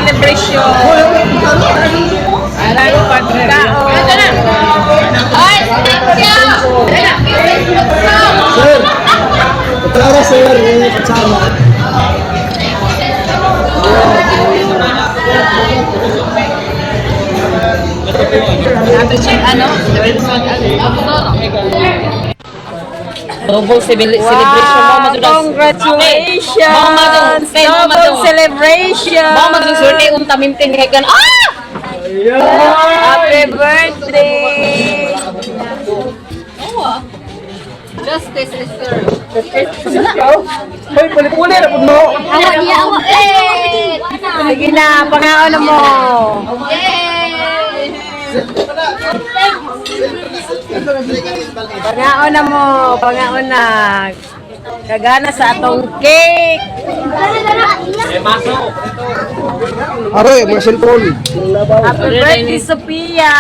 celebration. Alam ko pagkao. Ito na. Ay, thank you. Sir, Tara sir, kasama. Double celebration mo madulas. Congratulations! Double celebration! Mo magsusurte tamimtin kay gan. Ah! Happy birthday! Justice is served. Hoy, puli-puli na po mo. Awa niya, awa. Eh! Sige na, pangaon na mo! Pangaon na mo! Pangaon na! Kagana sa atong cake! Aroy, mga cellphone. Happy birthday, Sophia!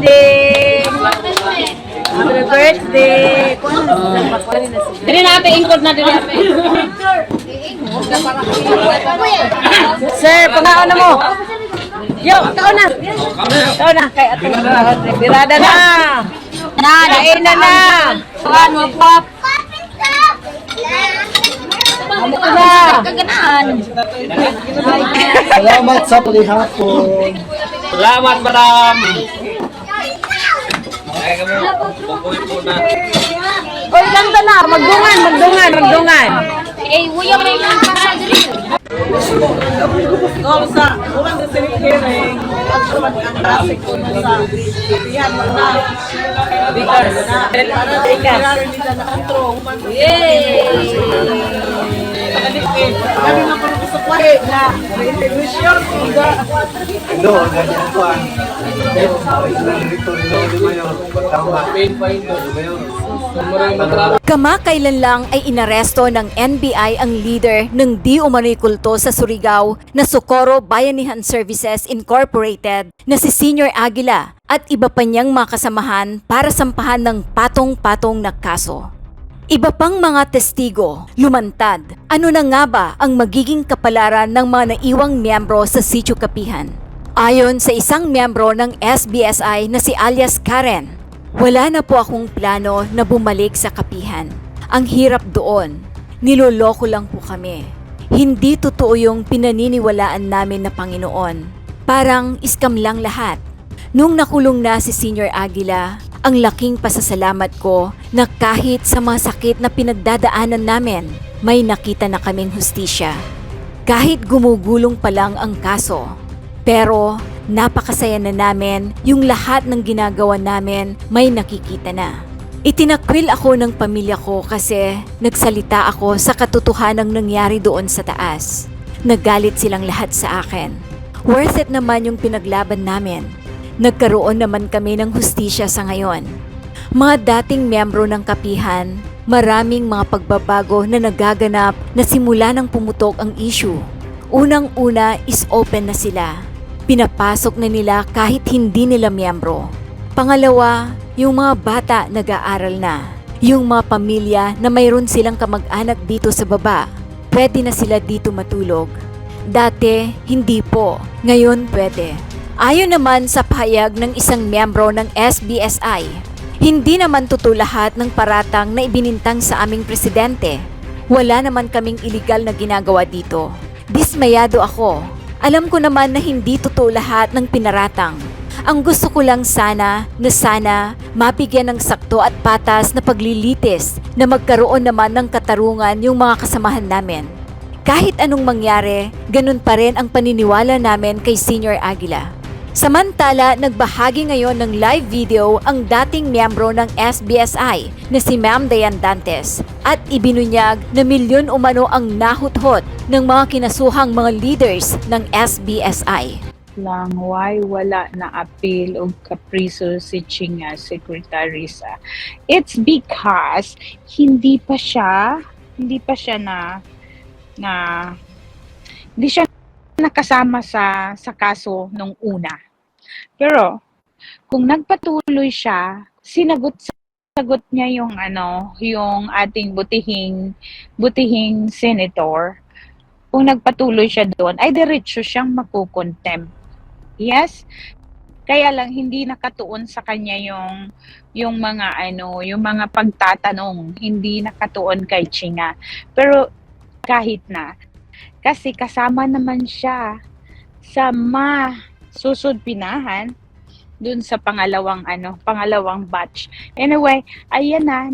Ding! Happy birthday! Dili na ate ingkod na dili ate. Sir, pangaon na mo! Yo, tao na! Tao na! Kay atong birada na! Kain na na! Ano, pop! Ano na? Kaganaan. Salamat sa palihapon. Salamat, madam. Oy, kanta na! Magdungan, magdungan, magdungan! Eh, uyang na yung para dili. Hello, ganyan po ang rito ni Mayor. Kamakailan lang ay inaresto ng NBI ang leader ng di umano'y kulto sa Surigao na Socorro Bayanihan Services Incorporated na si Senior Aguila at iba pa niyang mga kasamahan para sampahan ng patong-patong na kaso. Iba pang mga testigo, lumantad, ano na nga ba ang magiging kapalaran ng mga naiwang miyembro sa Sitio Kapihan? Ayon sa isang miyembro ng SBSI na si alias Karen, wala na po akong plano na bumalik sa Kapihan. Ang hirap doon, niloloko lang po kami. Hindi totoo yung pinaniniwalaan namin na Panginoon. Parang iskam lang lahat. Nung nakulong na si Senior Aguila, ang laking pasasalamat ko na kahit sa mga sakit na pinagdadaanan namin, may nakita na kaming hustisya. Kahit gumugulong pa lang ang kaso. Pero napakasaya na namin yung lahat ng ginagawa namin may nakikita na. Itinakwil ako ng pamilya ko kasi nagsalita ako sa katotohanang nangyari doon sa taas. Nagalit silang lahat sa akin. Worth it naman yung pinaglaban namin. Nagkaroon naman kami ng hustisya sa ngayon. Mga dating miyembro ng Kapihan, maraming mga pagbabago na nagaganap na simula nang pumutok ang issue. Unang-una is open na sila. Pinapasok na nila kahit hindi nila miyembro. Pangalawa, yung mga bata nag-aaral na. Yung mga pamilya na mayroon silang kamag-anak dito sa baba, pwede na sila dito matulog. Dati, hindi po. Ngayon, pwede. Ayon naman sa pahayag ng isang miyembro ng SBSI, hindi naman totoo lahat ng paratang na ibinintang sa aming presidente. Wala naman kaming iligal na ginagawa dito. Dismayado ako. Alam ko naman na hindi totoo lahat ng pinaratang. Ang gusto ko lang sana mabigyan ng sakto at patas na paglilitis na magkaroon naman ng katarungan yung mga kasamahan namin. Kahit anong mangyari, ganun pa rin ang paniniwala namin kay Senior Aguila. Samantala, nagbahagi ngayon ng live video ang dating miyembro ng SBSI na si Ma'am Dayan Dantes at ibinunyag na milyon umano ang nahuthot ng mga kinasuhang mga leaders ng SBSI. Lang why wala na appeal o kapriso si Chinga Secretary sa. It's because hindi pa siya nakasama sa kaso nung una. Pero kung nagpatuloy siya, sagot niya yung yung ating butihing senator kung nagpatuloy siya doon, ay diretso siyang makukontempt. Yes? Kaya lang hindi nakatuon sa kanya yung mga yung mga pagtatanong, hindi nakatuon kay Chinga. Pero kahit na, kasi kasama naman siya sa susudpinahan dun sa pangalawang batch. Anyway, ayan na,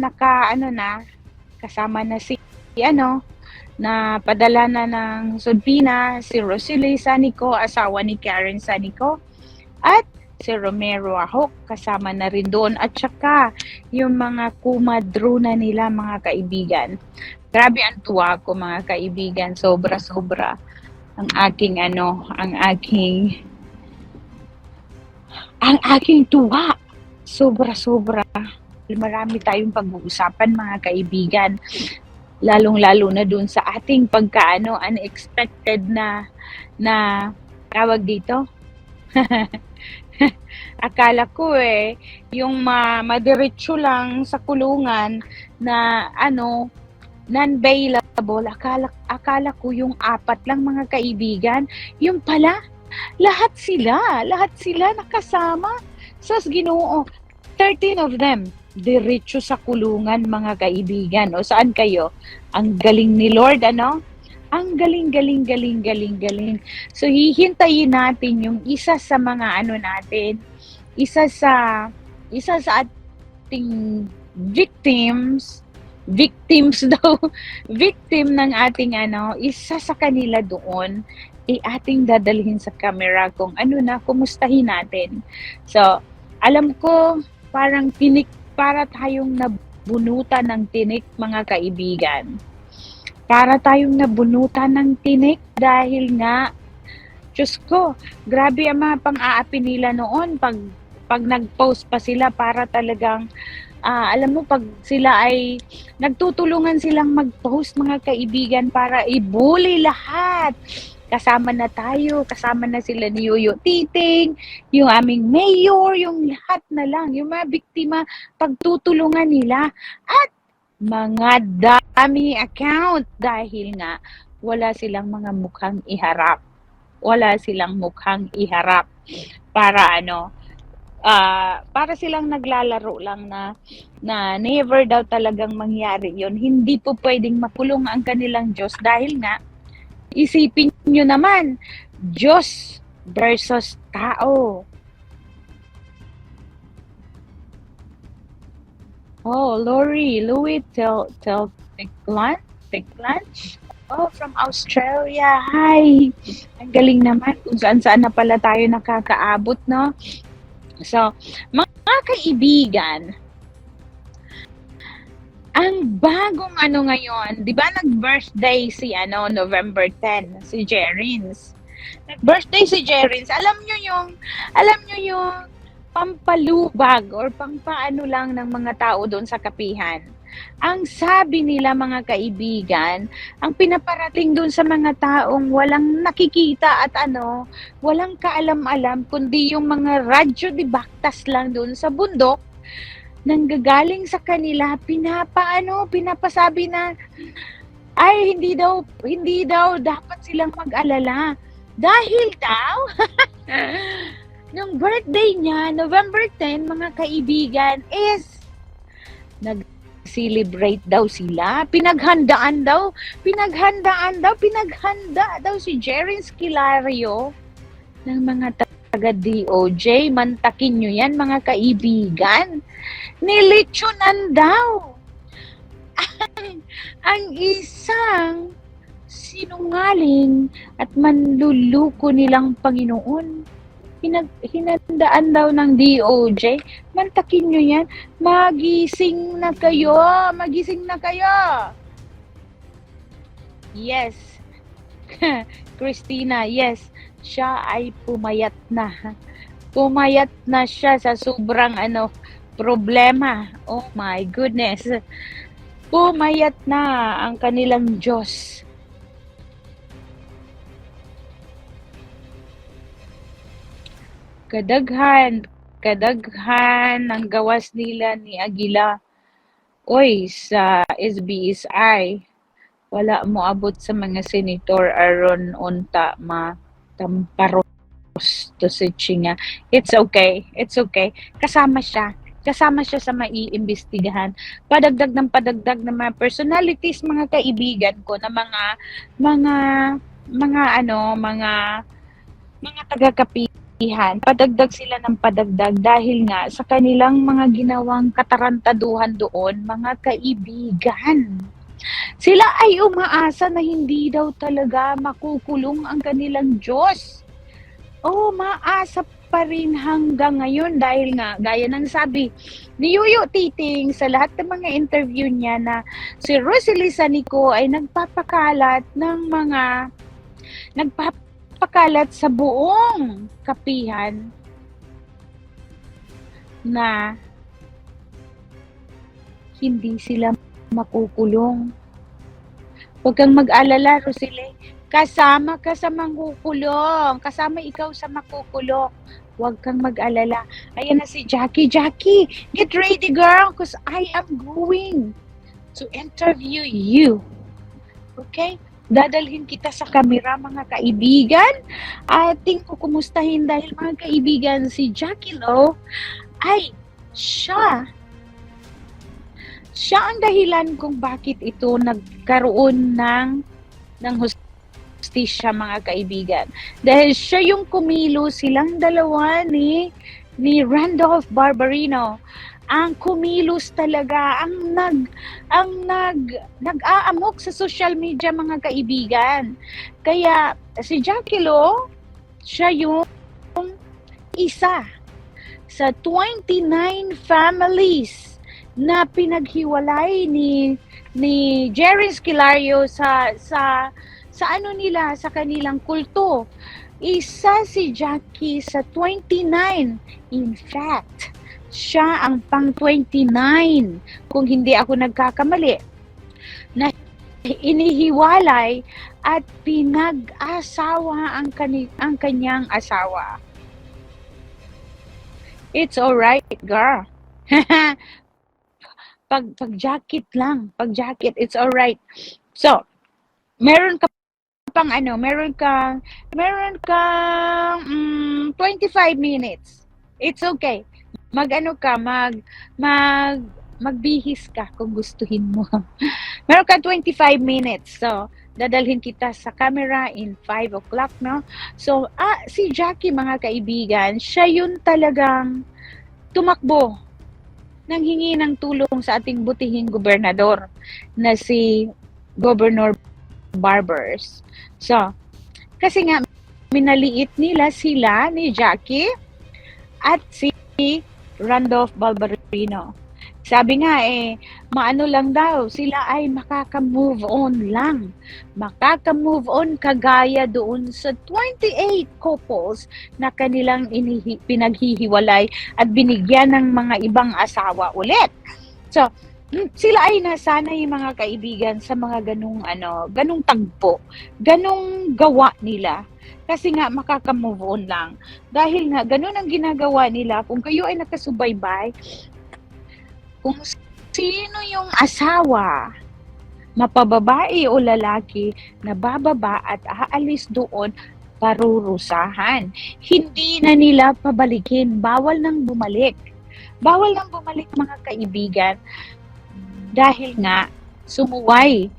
kasama na si na padala na ng sudpina si Rosalie Sanico, asawa ni Karen Sanico, at si Romero Ahok, kasama na rin doon, at saka yung mga kumadrona nila, mga kaibigan. Grabe ang tuwa ko, mga kaibigan, sobra-sobra ang aking tuwa. Sobra-sobra. Marami tayong pag-uusapan, mga kaibigan. Lalong-lalo na dun sa ating unexpected na tawag dito. Akala ko yung madiretso lang sa kulungan na non-bailable. Akala ko yung 4 lang, mga kaibigan. Yung pala, lahat sila nakasama. Sus, Ginoo, 13 of them diretso sa kulungan, mga kaibigan. O saan kayo? Ang galing ni Lord, Ang galing. So, hihintayin natin yung isa sa mga natin, isa sa ating victim ng ating isa sa kanila doon, ating dadalhin sa camera kung kumustahin natin. So, alam ko, para tayong nabunutan ng tinik, mga kaibigan. Para tayong nabunutan ng tinik dahil nga, Diyos ko, grabe ang mga pang-aapi nila noon pag nag-post pa sila, para talagang, alam mo, pag sila ay nagtutulungan silang mag-post, mga kaibigan, para i-bully lahat. Kasama na tayo, kasama na sila ni Yoyo Titing, yung aming mayor, yung lahat na lang, yung mga biktima, pagtutulungan nila. At mga dami account dahil nga wala silang mga mukhang iharap. Wala silang mukhang iharap para para silang naglalaro lang na never daw talagang mangyari yon. Hindi po pwedeng makulong ang kanilang Diyos dahil nga, isipin nyo naman, Diyos versus tao. Oh, Louis Teklan. Oh, from Australia. Hi! Ang galing naman kung saan na pala tayo nakakaabot, no? So, mga kaibigan, ang bagong ngayon, di ba nag-birthday si November 10, si Jerins. Nag-birthday si Jerins. Alam nyo yung pampalubag or pampaano lang ng mga tao doon sa kapihan. Ang sabi nila, mga kaibigan, ang pinaparating doon sa mga taong walang nakikita at walang kaalam-alam, kundi yung mga radyo di baktas lang doon sa bundok, nanggagaling sa kanila, pinapasabi na, ay, hindi daw dapat silang mag-alala. Dahil daw, nung birthday niya, November 10, mga kaibigan, is nag-celebrate daw sila. Pinaghanda daw si Jerry Esquilario ng mga taga-DOJ. Mantakin nyo yan, mga kaibigan. Nilitsunan daw ang isang sinungaling at manluluko nilang Panginoon. Hinandaan daw ng DOJ. Mantakin nyo yan. Magising na kayo. Yes. Christina, yes. Siya ay pumayat na. Pumayat na siya sa sobrang problema. Oh my goodness. Pumayat na ang kanilang Diyos. Kadaghan ang gawas nila ni Aguila. Oy, sa SBSI. wala mo abot sa mga senator aron unta matamparos to si Chinga. It's okay. It's okay. Kasama siya. Kasama siya sa maiimbestigahan. Padagdag ng mga personalities, mga kaibigan ko na mga taga-kapihan. Padagdag sila ng padagdag dahil nga sa kanilang mga ginawang katarantaduhan doon, mga kaibigan. Sila ay umaasa na hindi daw talaga makukulong ang kanilang Diyos. Oh, maasa pa rin hanggang ngayon dahil nga, gaya ng sabi ni Yuyo Titing sa lahat ng mga interview niya na si Rosalie Sanico ay nagpapakalat sa buong kapihan na hindi sila makukulong. Huwag kang mag-alala, Rosalie. Kasama ka sa mangkukulong. Kasama ikaw sa makukulong. Huwag kang mag-alala. Ayan na si Jackie. Jackie, get ready, girl, because I am going to interview you. Okay? Dadalhin kita sa kamera, mga kaibigan. Ating kukumustahin dahil mga kaibigan, si Jackie Lo ay siya ang dahilan kung bakit ito nagkaroon ng hustisya, mga kaibigan. Dahil siya yung kumilos, silang dalawa ni Randolph Barberino. Ang kumilos talaga, ang nag-aamok sa social media, mga kaibigan. Kaya si Jackie Lo, siya yung isa sa 29 families na pinaghiwalay ni Jerry Esquilario sa ano nila, sa kanilang kulto. Isa si Jackie sa 29. In fact, siya ang pang 29, kung hindi ako nagkakamali, na inihiwalay at pinag-asawa ang kanyang asawa. It's alright, girl. Pag-jacket lang. Pag-jacket, it's alright. So, meron kang 25 minutes. It's okay. Magbihis ka kung gustuhin mo. Meron kang 25 minutes. So, dadalhin kita sa camera in 5 o'clock, no? So, si Jackie, mga kaibigan, siya yun talagang tumakbo nang hingi ng tulong sa ating butihing gobernador na si Governor Barbers. So, kasi nga minaliit nila sila ni Jackie at si Randolph Barberino. Sabi nga maano lang daw, sila ay makaka-move on lang. Makaka-move on kagaya doon sa 28 couples na kanilang pinaghihiwalay at binigyan ng mga ibang asawa ulit. So, sila ay nasanay, mga kaibigan, sa mga ganung tagpo, ganung gawa nila. Kasi nga makaka-move on lang. Dahil nga ganun ang ginagawa nila, kung kayo ay nakasubaybay, kung sino yung asawa, mapababae o lalaki, na bababa at aalis doon, parurusahan. Hindi na nila pabalikin. Bawal nang bumalik. Bawal nang bumalik, mga kaibigan. Dahil nga, sumuway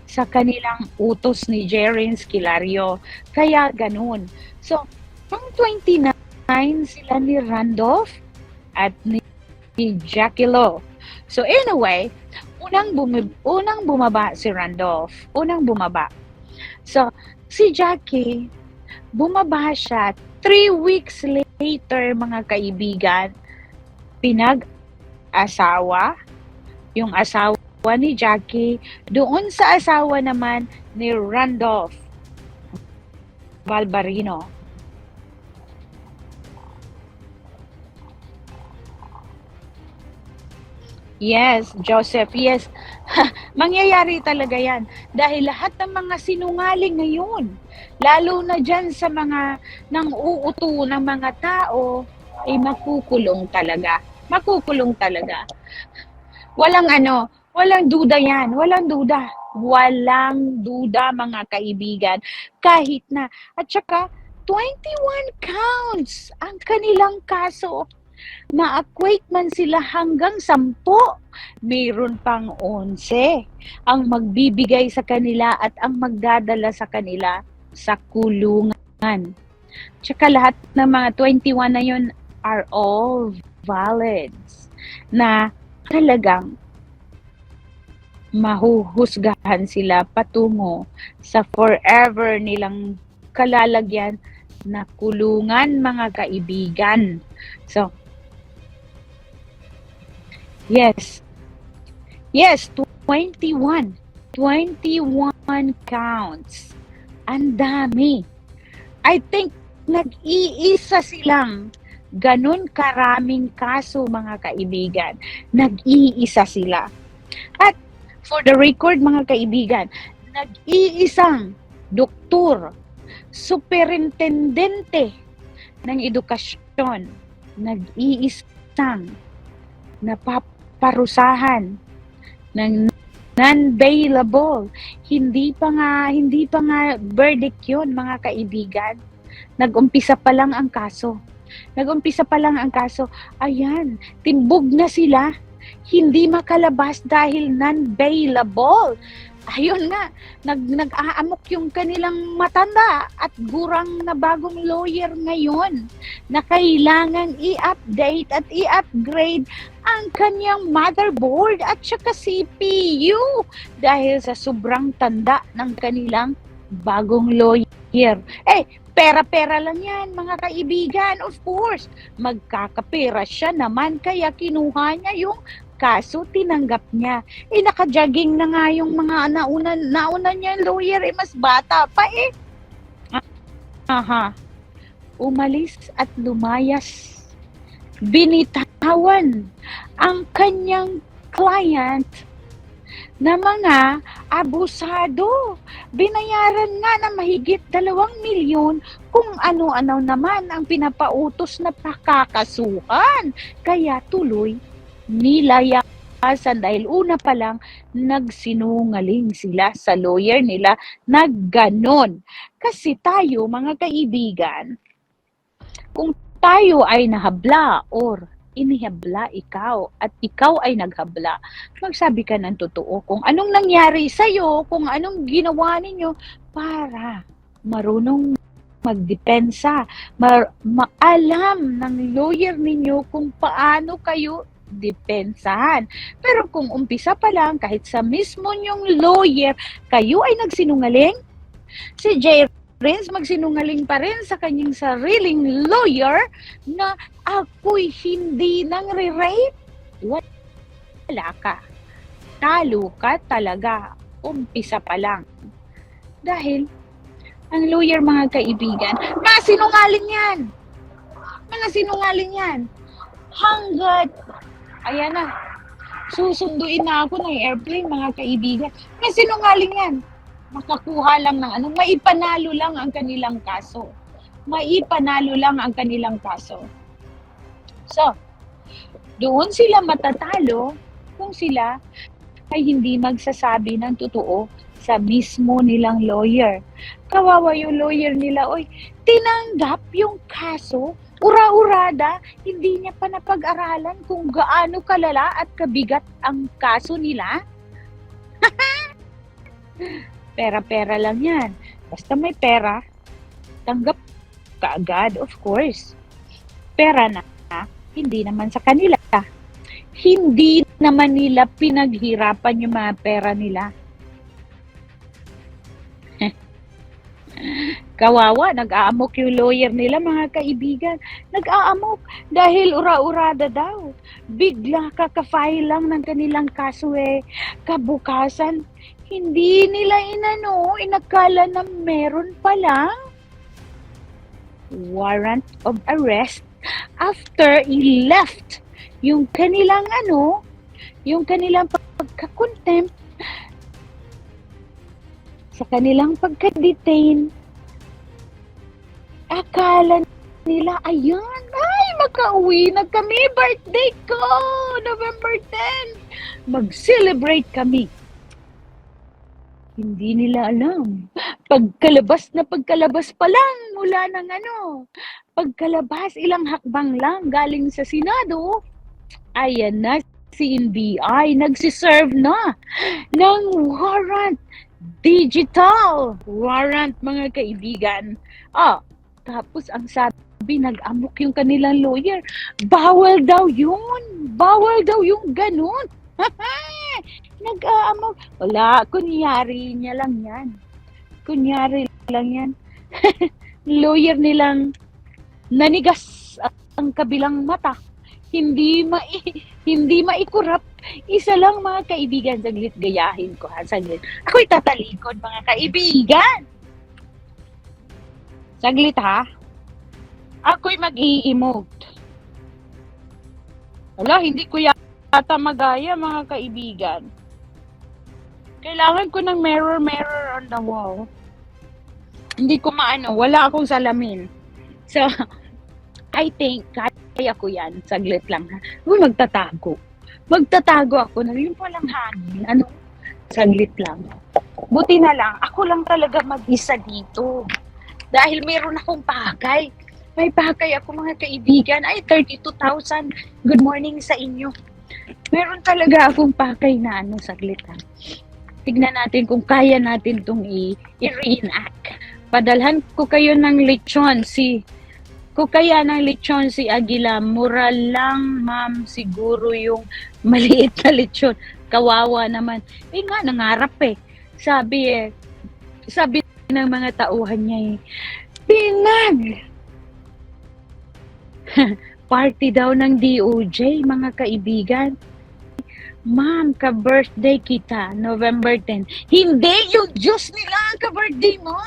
sa kanilang utos ni Jerry Esquilario. Kaya ganun. So, pang 29 sila ni Randolph at ni Jackie Lo. So anyway, unang bumaba si Randolph. Unang bumaba. So, si Jackie, bumaba siya 3 weeks later, mga kaibigan. Pinag-asawa, yung asawa ni Jackie, doon sa asawa naman ni Randolph Barberino. Yes, Joseph, yes. Mangyayari talaga yan. Dahil lahat ng mga sinungaling ngayon, lalo na dyan sa mga nang uuto ng mga tao, ay makukulong talaga. Makukulong talaga. Walang Walang duda yan. Walang duda. Walang duda, mga kaibigan. Kahit na. At saka, 21 counts ang kanilang kaso. Na-acquit man sila hanggang 10. Mayroon pang 11 ang magbibigay sa kanila at ang magdadala sa kanila sa kulungan. Tsaka lahat ng mga 21 na yun are all valid. Na talagang mahuhusgahan sila patungo sa forever nilang kalalagyan na kulungan, mga kaibigan. So, yes, 21 counts. Ang dami. I think nag-iisa silang ganun karaming kaso, mga kaibigan. Nag-iisa sila. At for the record, mga kaibigan, nag-iisang doktor, superintendente ng edukasyon, nag-iisang napaparusahan ng non-bailable. Hindi pa nga verdict yun, mga kaibigan. Nag-umpisa pa lang ang kaso. Ayan, timbog na sila. Hindi makalabas dahil non-bailable. Ayun nga, nag-aamok yung kanilang matanda at gurang na bagong lawyer ngayon na kailangang i-update at i-upgrade ang kanyang motherboard at saka CPU dahil sa sobrang tanda ng kanilang bagong lawyer. Pera-pera lang yan, mga kaibigan, of course. Magkakapera siya naman, kaya kinuha niya yung kaso, tinanggap niya. Naka-jogging na nga yung mga nauna niya lawyer, mas bata pa Umalis at lumayas. Binitawan ang kanyang client na mga abusado. Binayaran nga na mahigit 2 milyon kung ano-ano naman ang pinapautos na pakakasuhan. Kaya tuloy nilayasan dahil una pa lang nagsinungaling sila sa lawyer nila na ganon. Kasi tayo, mga kaibigan, kung tayo ay nahabla or inihabla ikaw at ikaw ay naghabla, magsabi ka ng totoo kung anong nangyari sa'yo, kung anong ginawa ninyo para marunong magdepensa, maalam ng lawyer ninyo kung paano kayo depensahan. Pero kung umpisa pa lang, kahit sa mismo nyong lawyer, kayo ay nagsinungaling, si J. Renz magsinungaling pa rin sa kanyang sariling lawyer na ako'y hindi nang re-rape. Wala ka. Talo ka talaga. Umpisa pa lang. Dahil ang lawyer, mga kaibigan, mga sinungaling yan. Hanggat, ayan na, susunduin na ako ng airplane, mga kaibigan. Mga sinungaling yan. Makakuha lang ng maipanalo lang ang kanilang kaso. So, doon sila matatalo kung sila ay hindi magsasabi ng totoo sa mismo nilang lawyer. Kawawa yung lawyer nila, tinanggap yung kaso, ura-urada, hindi niya pa napag-aralan kung gaano kalala at kabigat ang kaso nila. Pera-pera lang yan. Basta may pera, tanggap ka agad, of course. Pera na, hindi naman sa kanila. Hindi naman nila pinaghirapan yung mga pera nila. Kawawa, nag-aamok yung lawyer nila, mga kaibigan. Nag-aamok dahil ura-urada daw. Bigla kaka-file lang ng kanilang kaso Kabukasan, hindi nila inakala na meron palang warrant of arrest after he left yung kanilang pagka-contempt sa kanilang pagka-detain. Akala nila, ayan, makauwi na kami. Birthday ko! November 10! Mag-celebrate kami. Hindi nila alam. Pagkalabas pa lang mula ng pagkalabas, ilang hakbang lang galing sa Senado, ayan na si NBI, nagsiserve na ng warrant. Digital warrant, mga kaibigan. Tapos ang sabi, nag-amok yung kanilang lawyer. Bawal daw yun. Bawal daw yung ganun. Nag-aamok. Wala, kunyari niya lang yan. Kunyari lang yan. Lawyer nilang nanigas ang kabilang mata. Hindi maikurap. Isa lang, mga kaibigan. Saglit, gayahin ko ha. Saglit. Ako'y tatalikod, mga kaibigan. Saglit ha. Ako'y mag-i-emote. Wala, hindi ko yata magaya, mga kaibigan. Kailangan ko ng mirror on the wall. Hindi ko wala akong salamin. So, I think, kaya ko yan. Saglit lang ha. Magtatago. Magtatago ako na yung palang hangin. Saglit lang. Buti na lang, ako lang talaga mag-isa dito. Dahil meron akong pakay. May pakay ako, mga kaibigan. Ay, 32,000. Good morning sa inyo. Meron talaga akong pakay na saglit ha. Tignan natin kung kaya natin itong i-reenact. Padalhan ko kayo ng lechon si Aguila. Mura lang, ma'am, siguro yung maliit na lechon. Kawawa naman. Nga, nangarap Sabi ng mga tauhan niya party daw ng DOJ, mga kaibigan. Ma'am, ka-birthday kita, November 10. Hindi, yung Diyos nila ang ka-birthday mo.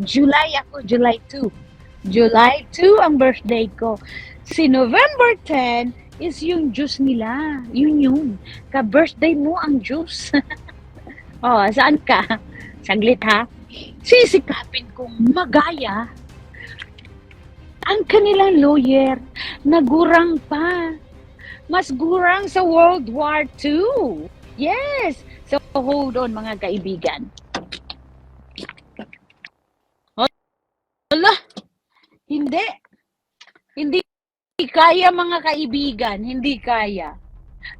July 2. July 2 ang birthday ko. Si November 10 is yung Diyos nila. Yun. Ka-birthday mo ang Diyos. Saan ka? Saglit ha. Sisikapin kong magaya ang kanilang lawyer. Nagurang pa. Mas gurang sa World War II. Yes! So, hold on, mga kaibigan. Hala! Hindi kaya, mga kaibigan. Hindi kaya.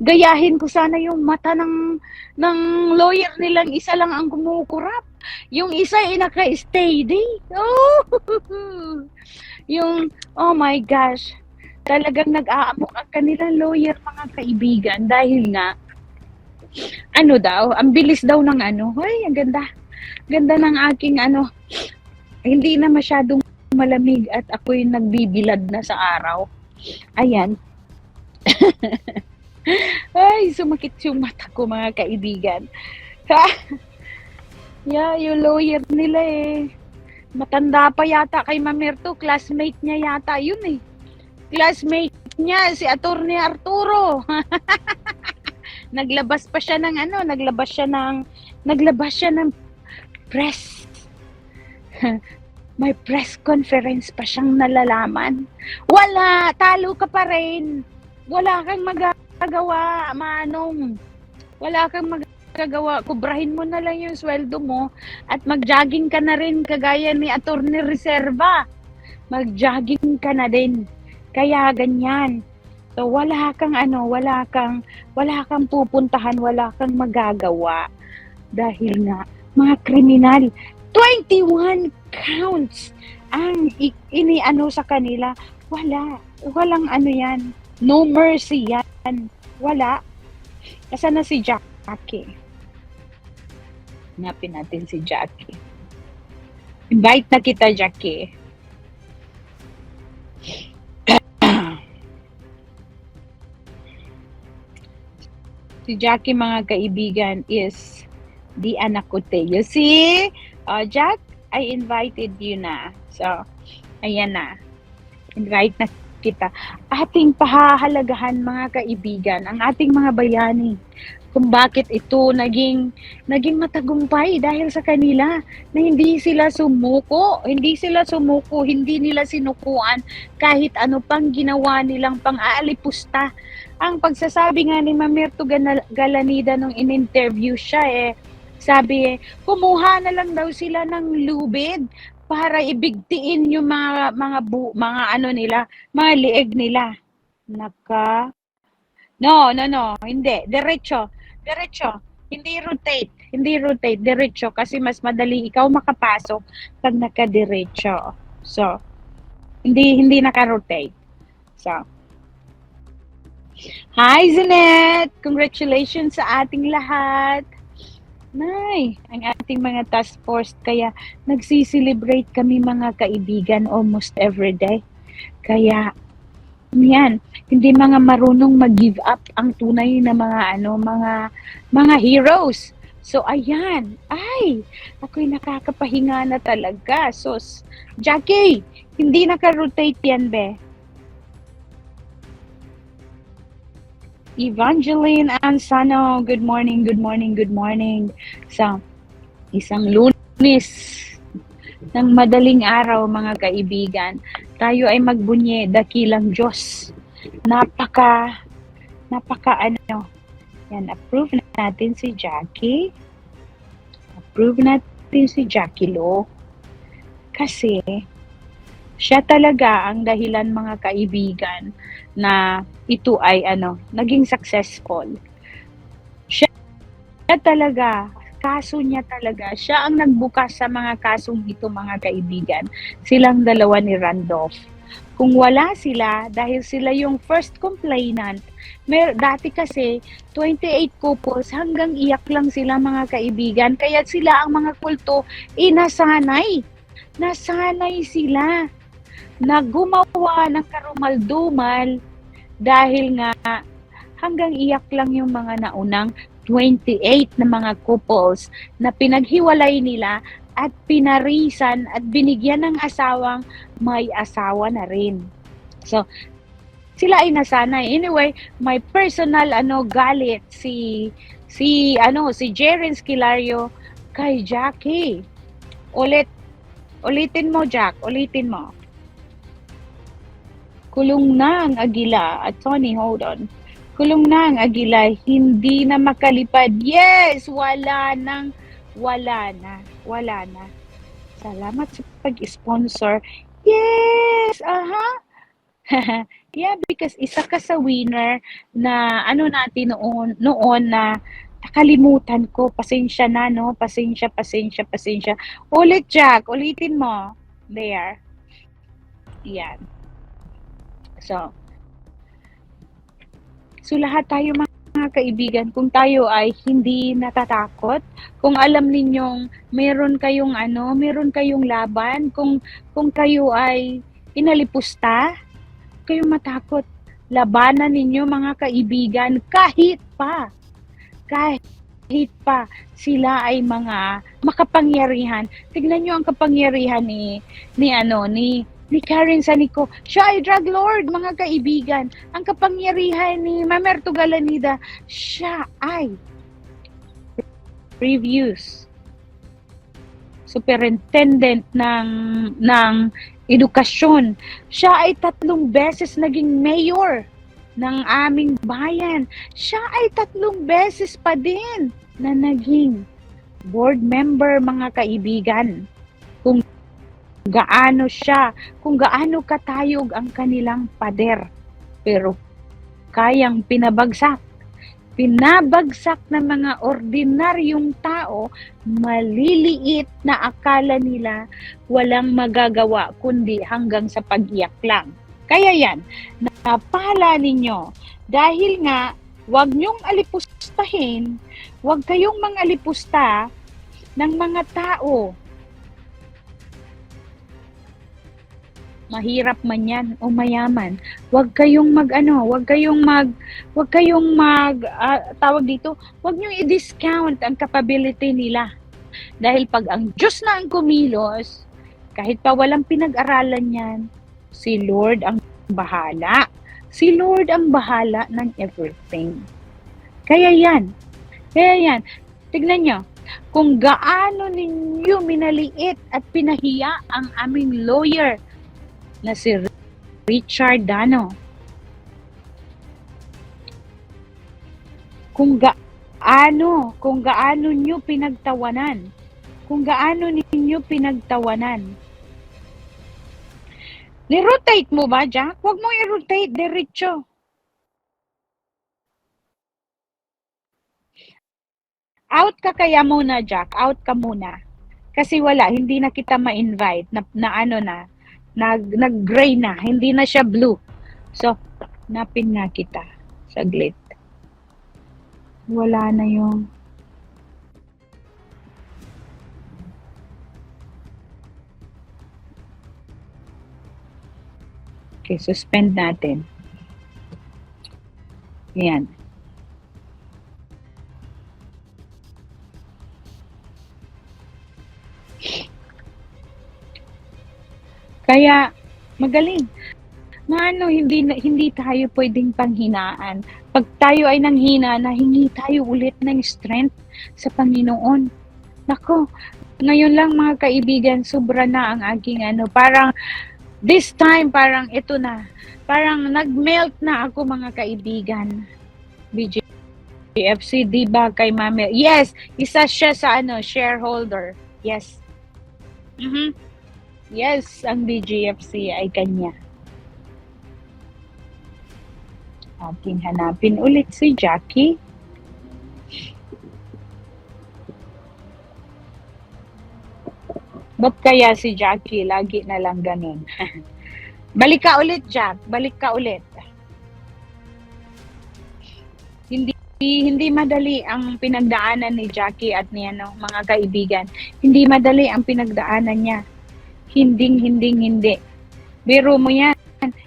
Gayahin ko sana yung mata ng lawyer nilang isa lang ang kumukurap. Yung isa ay naka-steady. Oh my gosh. Talagang nag-aamok ang kanilang lawyer, mga kaibigan, dahil nga, ang bilis daw ng ay, ang ganda. Ganda ng aking hindi na masyadong malamig at ako'y nagbibilad na sa araw. Ayan. Ay, sumakit yung mata ko, mga kaibigan. Yung lawyer nila matanda pa yata kay Mamerto, classmate niya yata yun Classmate niya, si Attorney Arturo. Naglabas siya ng press. May press conference pa siyang nalalaman. Wala, talo ka pa rin. Wala kang magagawa, Manong. Wala kang magagawa. Kubrahin mo na lang yung sweldo mo at mag-jogging ka na rin kagaya ni Attorney Reserva. Mag-jogging ka na din. Kaya ganyan. So wala kang pupuntahan, wala kang magagawa. Dahil nga, mga kriminal, 21 counts ang sa kanila. Walang yan. No mercy yan. Wala. Nasaan na si Jackie? Hanapin natin si Jackie. Invite na kita, Jackie. Si Jackie, mga kaibigan, is the anak ko Teo. See? Jack, I invited you na. So, ayan na. Invite na kita. Ating pahahalagahan, mga kaibigan, ang ating mga bayani. kung bakit ito naging matagumpay dahil sa kanila na hindi sila sumuko, hindi nila sinukuan kahit ano pang ginawa nilang pang-aalipusta. Ang pagsasabi nga ni Mamerto Galanida nung in-interview siya sabi kumuha na lang daw sila ng lubid para ibigtiin yung mga ano nila, mga lieg nila. No, hindi. Diretso. Hindi rotate. Diretso kasi mas madali ikaw makapasok pag nakadiretso. So, hindi naka-rotate. So, hi, Zanet! Congratulations sa ating lahat. Nay, ang ating mga task force, kaya nagsiselebrate kami mga kaibigan almost every day. Kaya, yan, hindi mga marunong mag-give up ang tunay na mga heroes. So, ayan, ako'y nakakapahinga na talaga. So, Jackie, hindi naka-rotate yan, be. Evangeline Ansano, good morning. Sa isang Lunes ng madaling araw, mga kaibigan, tayo ay magbunye dakilang Diyos. Napaka ano. Yan, approve natin si Jackie. Lo. Kasi siya talaga ang dahilan, mga kaibigan, na ito ay naging successful. Siya talaga, kaso niya talaga, siya ang nagbukas sa mga kasong ito, mga kaibigan. Silang dalawa ni Randolph. Kung wala sila, dahil sila yung first complainant, dati kasi 28 couples, hanggang iyak lang sila, mga kaibigan. Kaya sila ang mga kulto, nasanay sila na gumawa ng karumal-dumal dahil nga hanggang iyak lang yung mga naunang 28 na mga couples na pinaghiwalay nila at pinarisan at binigyan ng asawang may asawa na rin. So, sila ay nasanay. Anyway, may personal galit si Jeren Skilario kay Jackie. Ulitin mo, Jack. Ulitin mo. Kulong na ang Agila. At Tony, hold on. Kulong na ang Agila. Hindi na makalipad. Yes! Wala na. Salamat sa pag-sponsor. Yes! Yeah, because isa ka sa winner na natin noon na nakalimutan ko. Pasensya na, no? Pasensya. Ulit, Jack. Ulitin mo. There. Yan. So lahat tayo, mga kaibigan, kung tayo ay hindi natatakot, kung alam ninyong meron kayong laban, kung kayo ay inalipusta, kayong matakot, labanan ninyo, mga kaibigan, kahit pa sila ay mga makapangyarihan. Tignan nyo ang kapangyarihan ni Karen Sanico. Siya ay drug lord, mga kaibigan. Ang kapangyarihan ni Mamerto Galanida, siya ay previous superintendent ng edukasyon. Siya ay 3 beses naging mayor ng aming bayan. Siya ay 3 beses pa din na naging board member, mga kaibigan. Kung gaano katayog ang kanilang pader. Pero kayang pinabagsak ng mga ordinaryong tao, maliliit na akala nila walang magagawa kundi hanggang sa pag-iyak lang. Kaya yan, napala ninyo. Dahil nga, huwag nyong alipustahin, huwag kayong mangalipusta ng mga tao. Mahirap man yan o mayaman. Huwag kayong huwag nyo i-discount ang capability nila. Dahil pag ang Diyos na ang kumilos, kahit pa walang pinag-aralan yan, si Lord ang bahala. Si Lord ang bahala ng everything. Kaya yan, Kaya yan, tignan nyo, kung gaano ninyo minaliit at pinahiya ang aming lawyer na si Richard Dano. Kung gaano nyo pinagtawanan. Kung gaano ninyo pinagtawanan. Ni-rotate mo ba, Jack? Huwag mo i-rotate, diretso. Out ka kaya muna, Jack. Out ka muna. Kasi wala, hindi na kita ma-invite nag-gray na, hindi na siya blue. So, napin nga kita. Saglit. Wala na yung okay, suspend natin. Ayan. Kaya, magaling. Hindi tayo pwedeng panghinaan. Pag tayo ay nanghina, nahingi tayo ulit ng strength sa Panginoon. Nako, ngayon lang mga kaibigan, sobra na ang aking parang this time, parang ito na. Parang nag-melt na ako mga kaibigan. BGFC, di ba kay Mami? Yes, isa siya sa shareholder. Yes. Yes, ang BGFC ay kanya. Ating hanapin ulit si Jackie. Ba't kaya si Jackie lagi na lang ganun? Balik ka ulit, Jack. Balik ka ulit. Hindi madali ang pinagdaanan ni Jackie at ni mga kaibigan. Hindi madali ang pinagdaanan niya. Hindi. Biro mo yan.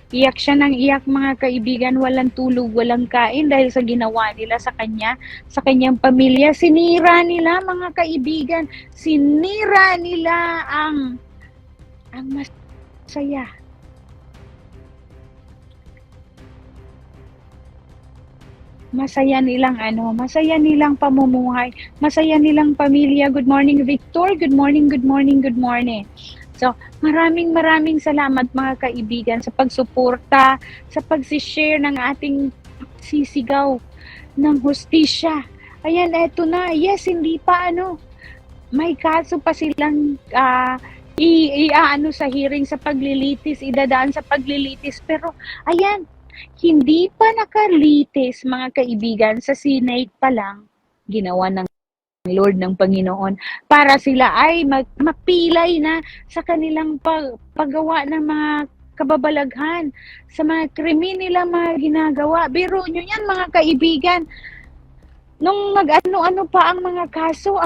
Iyak siya ng iyak mga kaibigan, walang tulog, walang kain dahil sa ginawa nila sa kanya, sa kanyang pamilya. Sinira nila mga kaibigan, sinira nila ang masaya. Masaya nilang pamumuhay, masaya nilang pamilya. Good morning, Victor. Good morning. So, maraming salamat mga kaibigan sa pagsuporta, sa pagsishare ng ating sisigaw ng hustisya. Ayan, eto na. Yes, hindi pa may kaso pa silang sa hearing sa paglilitis, idadaan sa paglilitis. Pero, ayan, hindi pa nakalitis mga kaibigan, sa Senate pa lang, ginawa ng Lord ng Panginoon para sila ay mapilay na sa kanilang paggawa ng mga kababalaghan, sa mga krimen nila mga ginagawa. Biro nyo yan mga kaibigan, nung nag-ano pa ang mga kaso,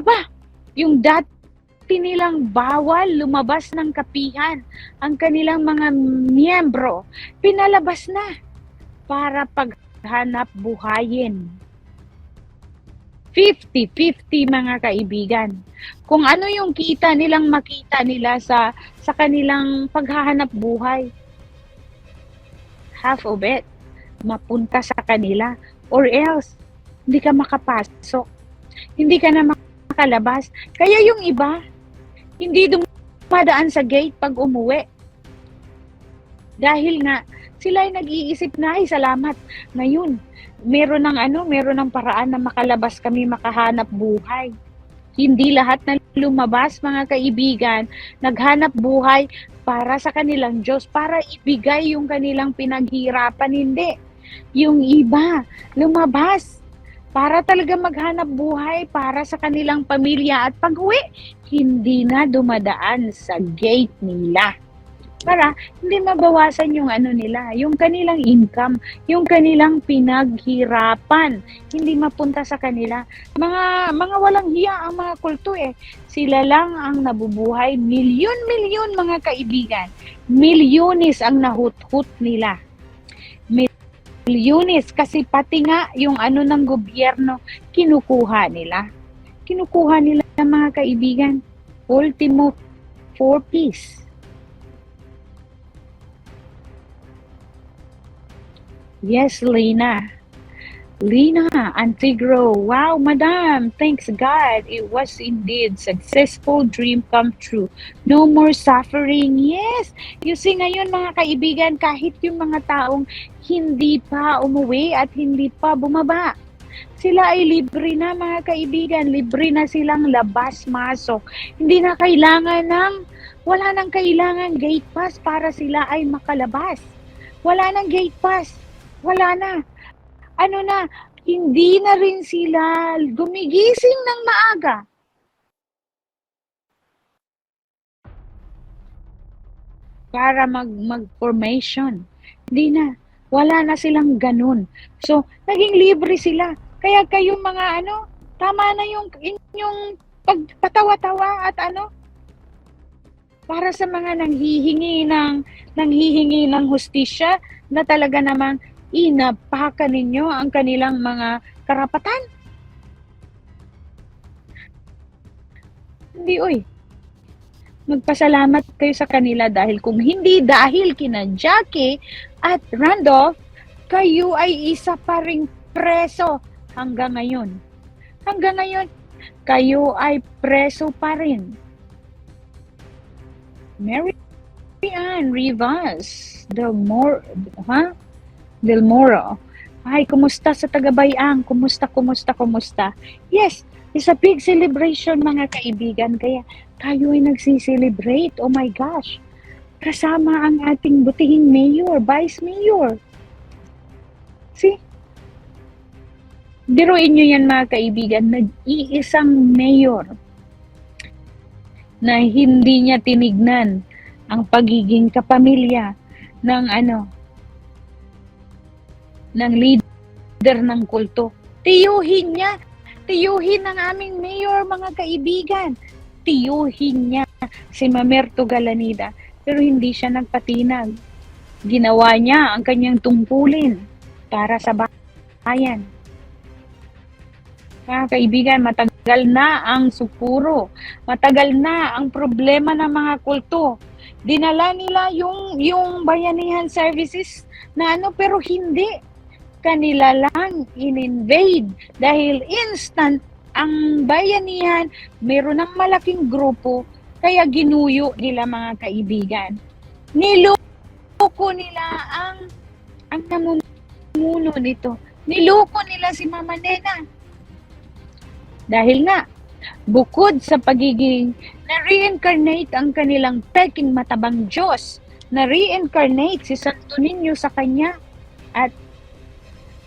yung dati nilang bawal lumabas ng kapihan ang kanilang mga miyembro, pinalabas na para paghanap buhayin. 50-50 mga kaibigan. Kung ano yung makita nila sa kanilang paghahanap buhay, half of it mapunta sa kanila, or else hindi ka makapasok, hindi ka na makalabas. Kaya yung iba hindi dumadaan sa gate pag umuwi dahil nga sila ay nag-iisip na, ay salamat, ngayon meron ng paraan na makalabas kami, makahanap buhay. Hindi lahat na lumabas mga kaibigan, naghanap buhay para sa kanilang Diyos, para ibigay yung kanilang pinaghirapan. Hindi. Yung iba, lumabas para talaga maghanap buhay para sa kanilang pamilya, at pag-uwi, hindi na dumadaan sa gate nila. Para hindi mabawasan yung nila, yung kanilang income, yung kanilang pinaghirapan, hindi mapunta sa kanila. Mga walang hiya ang mga kulto Sila lang ang nabubuhay, milyon mga kaibigan. Milyones ang nahuthut nila. Milyones, kasi pati nga yung ng gobyerno, kinukuha nila mga kaibigan. Ultimo 4 piece. Yes, Lena. Lina Antigro, wow, madam, thanks God. It was indeed successful dream come true. No more suffering. Yes. You see ngayon mga kaibigan, kahit yung mga taong hindi pa umuwi at hindi pa bumaba, sila ay libre na mga kaibigan. Libre na silang labas-masok. Hindi na kailangan wala nang kailangan gate pass para sila ay makalabas. Wala nang gate pass. Wala na. Ano na, hindi na rin sila gumigising ng maaga. Para mag-formation. Hindi na. Wala na silang ganun. So, naging libre sila. Kaya kayong mga tama na yung inyong pagpatawa-tawa at para sa mga nanghihingi ng hustisya na talaga namang inapakan ninyo ang kanilang mga karapatan. Hindi, magpasalamat kayo sa kanila dahil kung hindi dahil kina Jackie at Randolph, kayo ay isa pa ring preso hanggang ngayon. Hanggang ngayon, kayo ay preso pa rin. Mary Ann Rivas, Del Moro. Ay, kumusta sa Tagabayang? Kumusta? Yes, it's a big celebration mga kaibigan. Kaya tayo ay nagsiselebrate. Oh my gosh. Kasama ang ating butihing mayor, vice mayor. See? Biruin nyo yan mga kaibigan. Nag-iisang mayor na hindi niya tinignan ang pagiging kapamilya ng ng leader ng kulto. Tiyuhin niya. Tiyuhin ng aming mayor, mga kaibigan. Tiyuhin niya si Mamerto Galanida. Pero hindi siya nagpatinag. Ginawa niya ang kanyang tungkulin para sa bayan. Mga kaibigan, matagal na ang supuro. Matagal na ang problema ng mga kulto. Dinala nila yung bayanihan services na pero hindi. Kanila lang in-invade dahil instant ang bayanihan, meron ng malaking grupo, kaya ginuyo nila mga kaibigan. Niloko nila ang namumuno nito. Niloko nila si Mama Nena. Dahil nga, bukod sa pagiging na-reincarnate ang kanilang peking matabang Diyos, na-reincarnate si Santo Niño sa kanya, at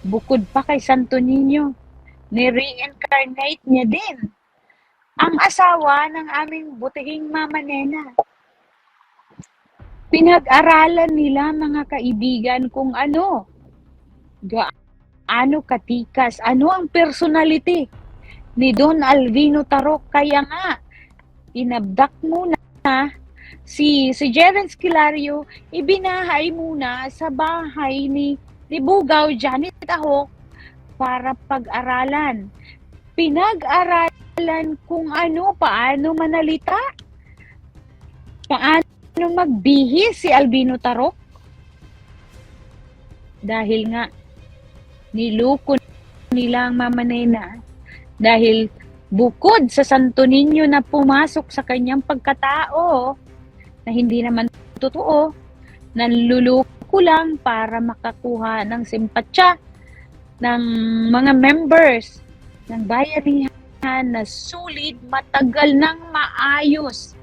bukod pa kay Santo Niño, ni-reincarnate niya din ang asawa ng aming butihing Mama Nena. Pinag-aralan nila mga kaibigan kung gaano katikas, ano ang personality ni Don Alvino Tarok. Kaya nga, inabdak muna si Jeren Esquilario, ibinahay muna sa bahay ni Bugaw, Janet Ahok, para pag-aralan. Pinag-aralan kung paano manalita, paano magbihis si Albino Tarok. Dahil nga, niloko nila ang Mama Nena. Dahil bukod sa Santo Niño na pumasok sa kanyang pagkatao, na hindi naman totoo, nanluloko lang para makakuha ng simpatsya ng mga members ng bayanihan na sulit, matagal nang maayos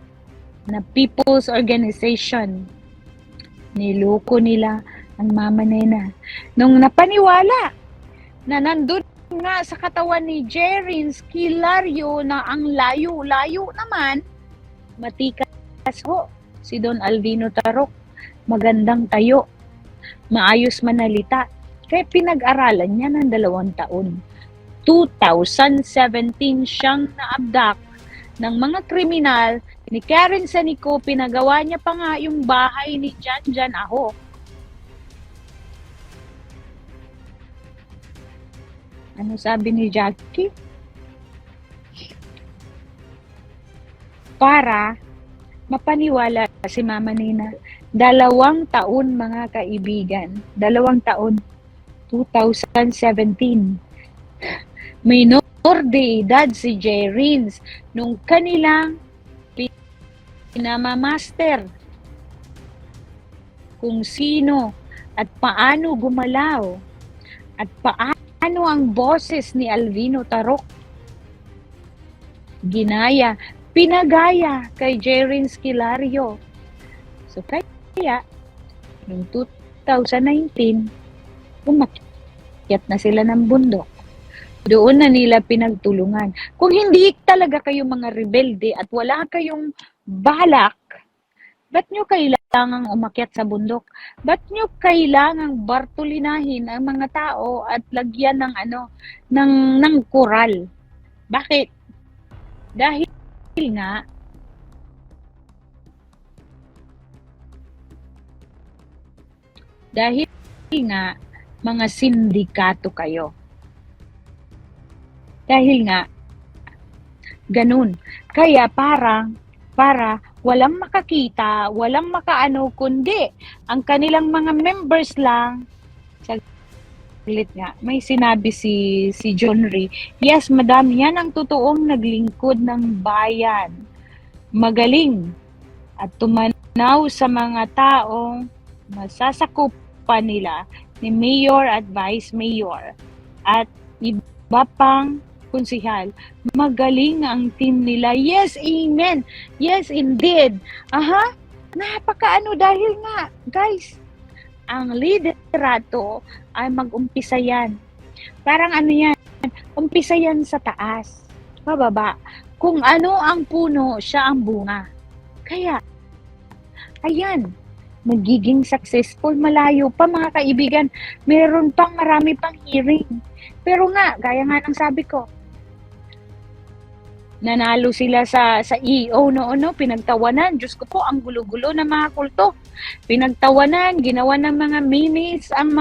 na people's organization. Niloko nila ang Mama Nena. Nung napaniwala na nandun nga sa katawan ni Jeren Esquilario na ang layo-layo naman, matikas ho si Don Alvino Tarok. Magandang tayo, maayos manalita. Kaya pinag-aralan niya ng 2 taon. 2017 siyang na-abduct ng mga kriminal ni Karen Sanico. Pinagawa niya pa nga yung bahay ni Jan Ahok. Ano sabi ni Jackie? Para mapaniwala si Mama Nena. 2 taon mga kaibigan. 2 taon. 2017. Minor de edad si Jerins nung kanilang pinamamaster kung sino at paano gumalaw at paano ang boses ni Alvino Tarok pinagaya kay Jerins Kilario. So kaya noong 2019 umakyat na sila ng bundok. Doon na nila pinagtulungan. Kung hindi talaga kayo mga rebelde at wala kayong balak, ba't nyo kailangang umakyat sa bundok? Ba't nyo kailangang bartulinahin ang mga tao at lagyan ng ng koral? Bakit? Dahil nga mga sindikato kayo. Dahil nga ganun. Kaya para walang makakita, walang makaano, kundi ang kanilang mga members lang. Saglit nga, may sinabi si John Ree, yes, madam, yan ang totoong naglingkod ng bayan. Magaling at tumanaw sa mga taong masasakupan nila ni Mayor at Vice Mayor at iba pang konsihal. Magaling ang team nila. Yes, amen. Yes, indeed. Aha, napakaano dahil nga, guys, ang liderato ay mag-umpisa yan. Parang ano yan, umpisa yan sa taas, pababa. Kung ano ang puno, siya ang bunga. Kaya, ayan, magiging successful, malayo pa mga kaibigan. Meron pang marami pang hearing. Pero nga, gaya nga ng sabi ko, nanalo sila sa EO noon, pinagtawanan. Diyos ko po, ang gulo-gulo ng mga kulto. Pinagtawanan, ginawa ng mga memes, ang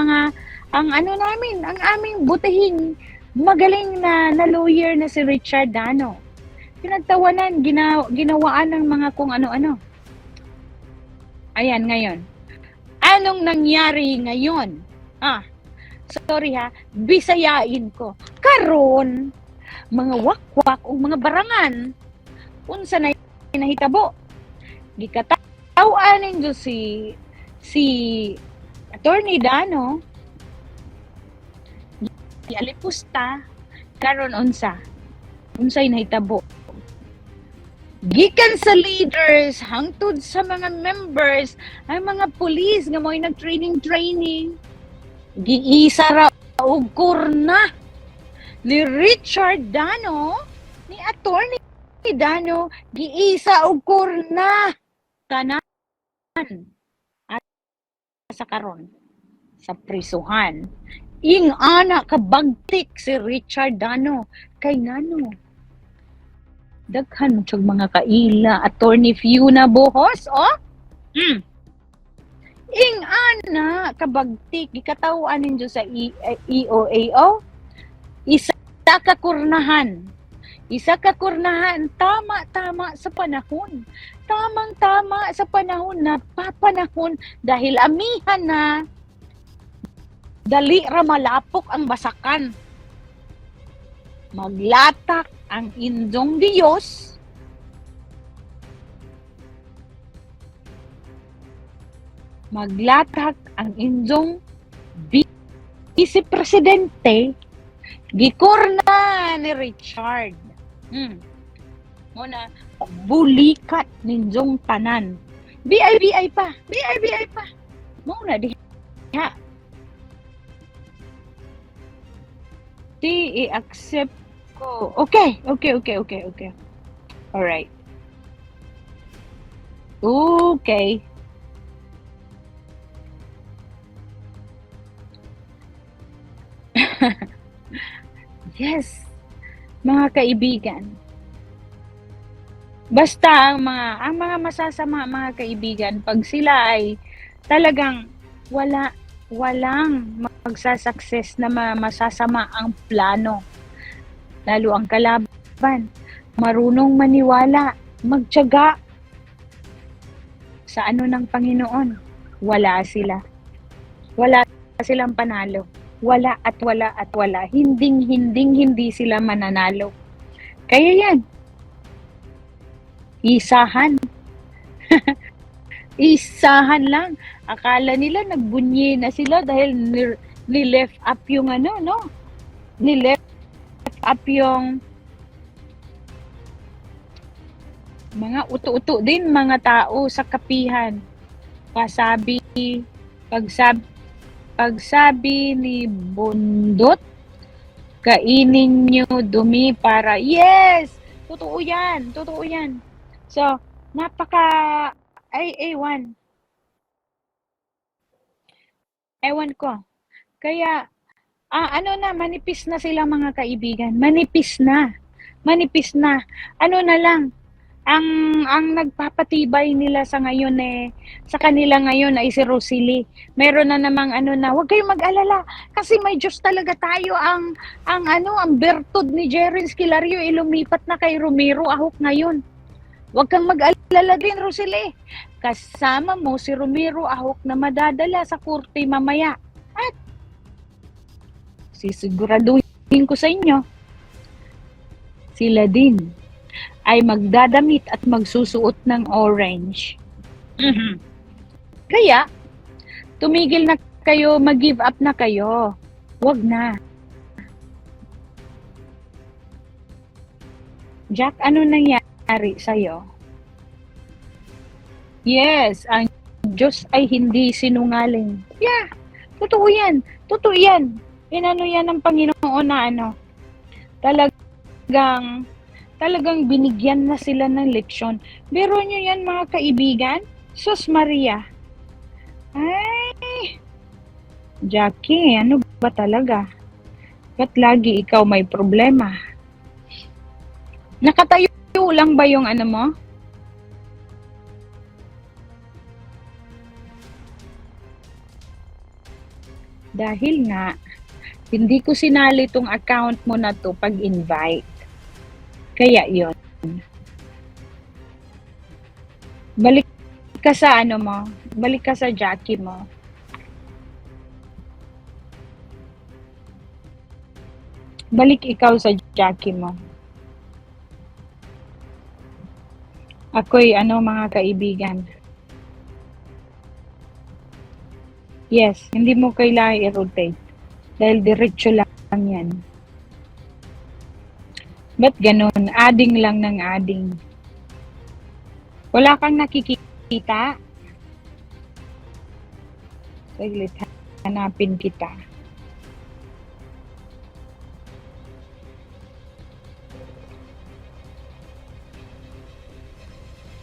aming butihing magaling na lawyer na si Richard Dano. Pinagtawanan, ginawaan ng mga kung ano-ano. Ayan, ngayon. Anong nangyari ngayon? Sorry ha, bisayain ko. Karon, mga wakwak o mga barangan, unsa na nahitabo. Gikataw-anin do si Attorney Dano, gialipusta, karon unsay nahitabo. Gikan sa leaders, hangtod sa mga members, ay mga police nga mo'y nag-training, giisa ra og kurna ni Richard Dano, ni Attorney Dano, giisa og kurna tanan at sa karon sa prisuhan. Ing ana kabagtik si Richard Dano kay ngano daghan mo mga kaila, Attorney Fiona Bohos, ing ana kabagtik gikatawan ninyo sa EOAO. Isa ka kurnahan, tama sa panahon. Tamang-tama sa panahon, napapanahon dahil amihan na dali ra malapok ang basakan. Maglatak ang indong Diyos, maglatak ang indong Vice Presidente, gikorna ni Richard. Muna, bulikat ninjong tanan. BI pa. Muna, diha. I-accept ko. Okay. Alright. Okay. Yes, mga kaibigan. Basta ang mga masasama mga kaibigan, pag sila ay talagang walang magsasucess na masasama ang plano. Lalo ang kalaban, marunong maniwala, magtiyaga sa ano ng Panginoon. Wala silang panalo. wala at wala at wala. Hindi sila mananalo. Kaya yan, isahan. Isahan lang. Akala nila nagbunyi na sila dahil ni-left up yung ano, no? Ni-left up yung mga uto-uto din mga tao sa kapihan. Pagsabi ni Bundot, kainin nyo dumi para, yes! Totoo yan. So, ewan ko. Kaya, manipis na sila mga kaibigan. Manipis na. Ano na lang, ang nagpapatibay nila sa kanila ngayon ay si Rosely. Meron na namang huwag kayong mag-alala kasi may Diyos talaga tayo. Ang bertud ni Jerin Esquilario lumipat na kay Romero Ahok ngayon. Huwag kang mag-alala din, Rosely. Kasama mo si Romero Ahok na madadala sa korte mamaya. At sisiguraduhin ko sa inyo, sila din ay magdadamit at magsusuot ng orange. Kaya, tumigil na kayo, mag-give up na kayo. Wag na. Jack, ano nangyari sa'yo? Yes, ang Diyos ay hindi sinungaling. Yeah, totoo yan. Inano yan ng Panginoon na talagang binigyan na sila ng leksyon. Biro nyo yan mga kaibigan? Sus Maria. Ay, Jackie, ano ba talaga? Ba't lagi ikaw may problema? Nakatayo lang ba yung mo? Dahil nga, hindi ko sinali tong account mo na to pag-invite. Kaya yon. Balik ka sa mo. Balik ka sa Jackie mo. Balik ikaw sa Jackie mo. Ako'y mga kaibigan. Yes, hindi mo kailangan i-rotate. Dahil diretso lang yan. Ba't ganun? Adding lang ng adding. Wala kang nakikita? Saglit, hanapin kita.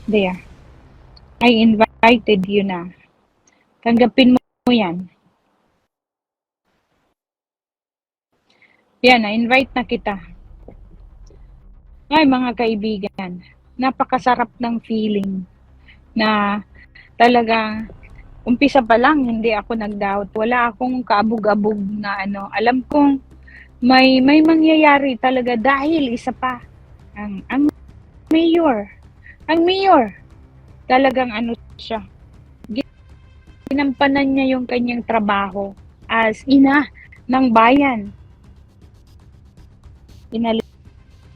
There. I invited you na. Tanggapin mo yan. Yan, na-invite na kita. Ay, mga kaibigan, napakasarap ng feeling na talagang umpisa pa lang, hindi ako nag-doubt. Wala akong kaabog-abog na Alam kong may mangyayari talaga dahil isa pa. Ang mayor. Ang mayor. Talagang siya. Ginampanan niya yung kanyang trabaho as ina ng bayan.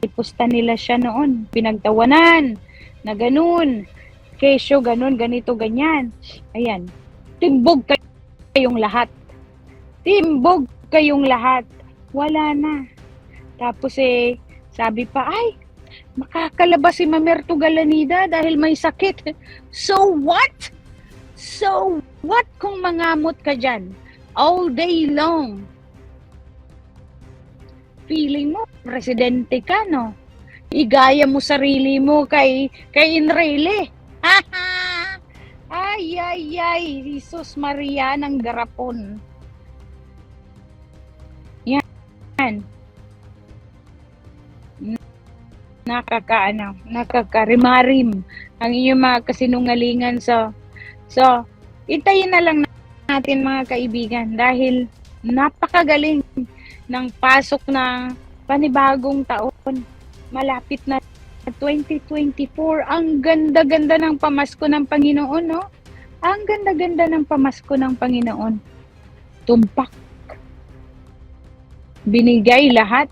Ipusta nila siya noon, pinagtawanan, na ganun, kesyo, ganun, ganito, ganyan. Ayan, timbog kayong lahat. Timbog kayong lahat. Wala na. Tapos sabi pa, ay, makakalabas si Mamerto Galanida dahil may sakit. So what? So what kung mangamot ka dyan? All day long. Feeling mo, presidente ka, no? Igaya mo sarili mo kay Enrile. Ay, Jesus Maria ng garapon. Yan. Nakakarimarim ang inyong mga kasinungalingan. So, itayin na lang natin mga kaibigan dahil napakagaling ng pasok ng panibagong taon. Malapit na 2024. Ang ganda-ganda ng pamasko ng Panginoon, no? Ang ganda-ganda ng pamasko ng Panginoon. Tumpak. Binigay lahat.